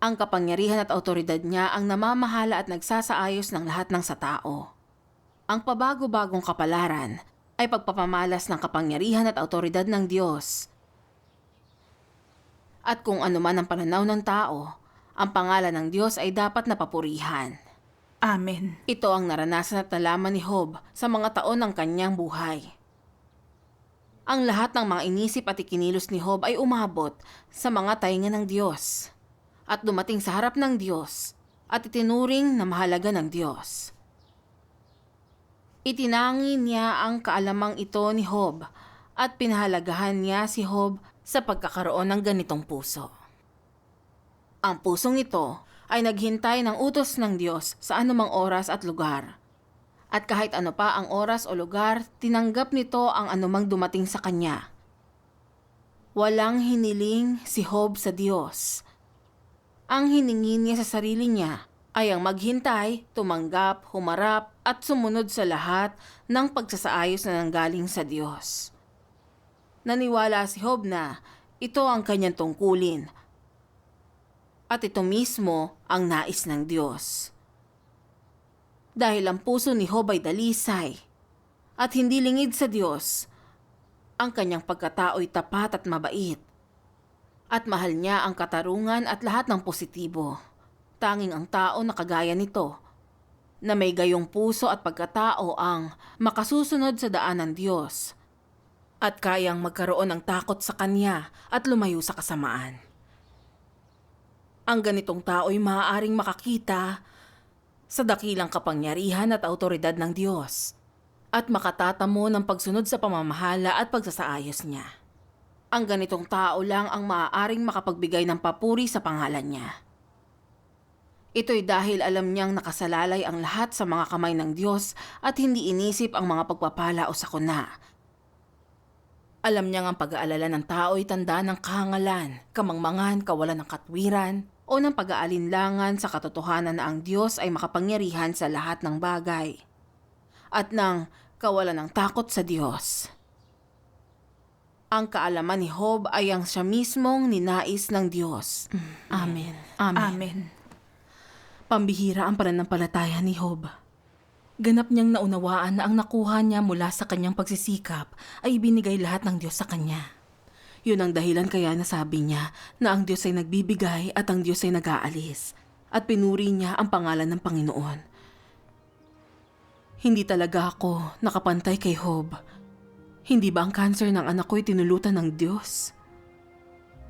Ang kapangyarihan at autoridad niya ang namamahala at nagsasaayos ng lahat ng sa tao. Ang pabago-bagong kapalaran ay pagpapamalas ng kapangyarihan at autoridad ng Diyos. At kung ano man ang pananaw ng tao, ang pangalan ng Diyos ay dapat napapurihan. Amen. Ito ang naranasan at nalaman ni Job sa mga taon ng kanyang buhay. Ang lahat ng mga inisip at ikinilos ni Job ay umabot sa mga tainga ng Diyos at dumating sa harap ng Diyos at itinuring na mahalaga ng Diyos. Itinangi niya ang kaalamang ito ni Job at pinahalagahan niya si Job sa pagkakaroon ng ganitong puso. Ang pusong ito ay naghintay ng utos ng Diyos sa anumang oras at lugar. At kahit ano pa ang oras o lugar, tinanggap nito ang anumang dumating sa kanya. Walang hiniling si Job sa Diyos. Ang hiningi niya sa sarili niya ay ang maghintay, tumanggap, humarap at sumunod sa lahat ng pagsasaayos na nanggaling sa Diyos. Naniwala si Job na ito ang kanyang tungkulin at ito mismo ang nais ng Diyos. Dahil ang puso ni Job ay dalisay at hindi lingid sa Diyos, ang kanyang pagkatao'y tapat at mabait at mahal niya ang katarungan at lahat ng positibo. Tanging ang tao na kagaya nito, na may gayong puso at pagkatao ang makasusunod sa daan ng Diyos at kayang magkaroon ng takot sa Kanya at lumayo sa kasamaan. Ang ganitong tao'y maaaring makakita sa dakilang kapangyarihan at autoridad ng Diyos at makatatamo ng pagsunod sa pamamahala at pagsasaayos niya. Ang ganitong tao lang ang maaaring makapagbigay ng papuri sa pangalan niya. Ito'y dahil alam niyang nakasalalay ang lahat sa mga kamay ng Diyos at hindi inisip ang mga pagpapala o sakuna. Alam niyang ang pag-aalala ng tao'y tanda ng kahangalan, kamangmangan, kawalan ng katwiran, o ng pag-aalinlangan sa katotohanan na ang Diyos ay makapangyarihan sa lahat ng bagay, at ng kawalan ng takot sa Diyos. Ang kaalaman ni Job ay ang siya mismong ninais ng Diyos. Amen. Amen. Amen. Pambihira ang pananampalataya ni Job. Ganap niyang naunawaan na ang nakuha niya mula sa kanyang pagsisikap ay ibinigay lahat ng Diyos sa kanya. Yun ang dahilan kaya nasabi niya na ang Diyos ay nagbibigay at ang Diyos ay nag-aalis. At pinuri niya ang pangalan ng Panginoon. Hindi talaga ako nakapantay kay Job. Hindi ba ang cancer ng anak ko'y tinulutan ng Diyos?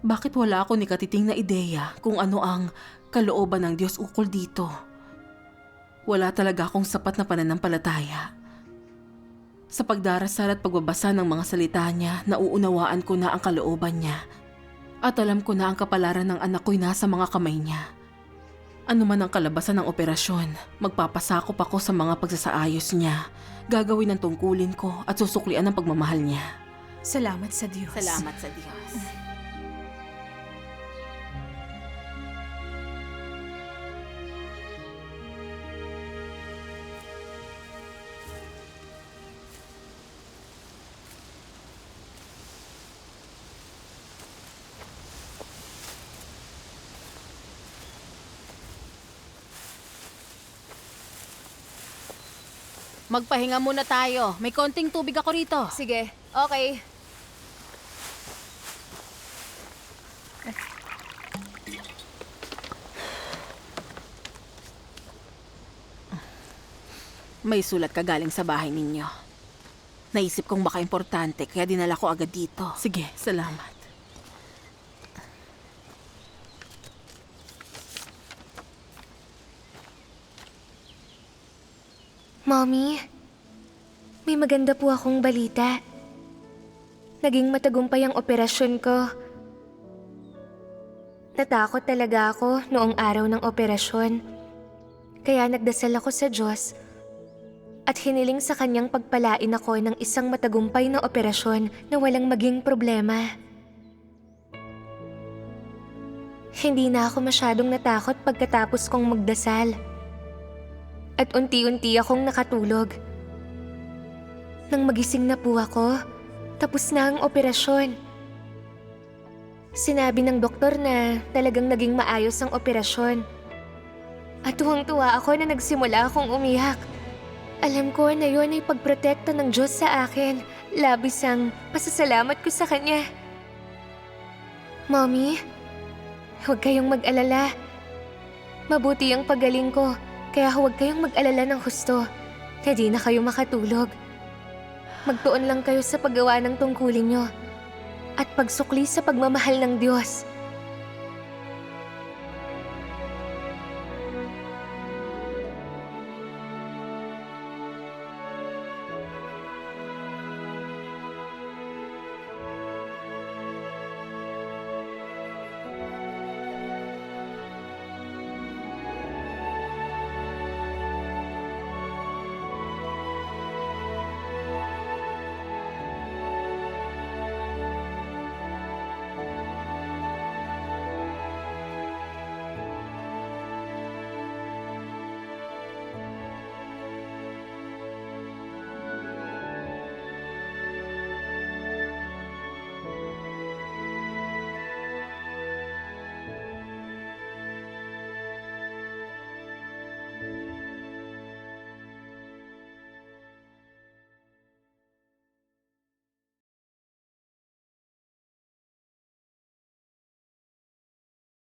Bakit wala ako ni katiting na ideya kung ano ang kalooban ng Diyos ukol dito? Wala talaga akong sapat na pananampalataya. Sa pagdarasal at pagbabasa ng mga salita niya, nauunawaan ko na ang kalooban niya. At alam ko na ang kapalaran ng anak ko'y nasa mga kamay niya. Ano man ang kalabasan ng operasyon, magpapasakop ako sa mga pagsasaayos niya. Gagawin ang tungkulin ko at susuklian ang pagmamahal niya. Salamat sa Diyos. Salamat sa Diyos. Magpahinga muna tayo. May konting tubig ako rito. Sige, okay. May sulat ka galing sa bahay ninyo. Naisip kong baka importante kaya dinala ko agad dito. Sige, salamat. Mommy, may maganda po akong balita. Naging matagumpay ang operasyon ko. Natakot talaga ako noong araw ng operasyon. Kaya nagdasal ako sa Diyos at hiniling sa kanyang pagpalain ako ng isang matagumpay na operasyon na walang maging problema. Hindi na ako masyadong natakot pagkatapos kong magdasal. At unti-unti akong nakatulog. Nang magising na po ako, tapos na ang operasyon. Sinabi ng doktor na talagang naging maayos ang operasyon. At tuwang-tuwa ako na nagsimula akong umiyak. Alam ko na yun ay pagprotekta ng Diyos sa akin. Labis ang pasasalamat ko sa Kanya. Mommy, huwag kayong mag-alala. Mabuti ang pagaling ko. Kaya huwag kayong mag-alala ng husto na di na kayo makatulog. Magtuon lang kayo sa paggawa ng tungkulin nyo at pagsukli sa pagmamahal ng Diyos.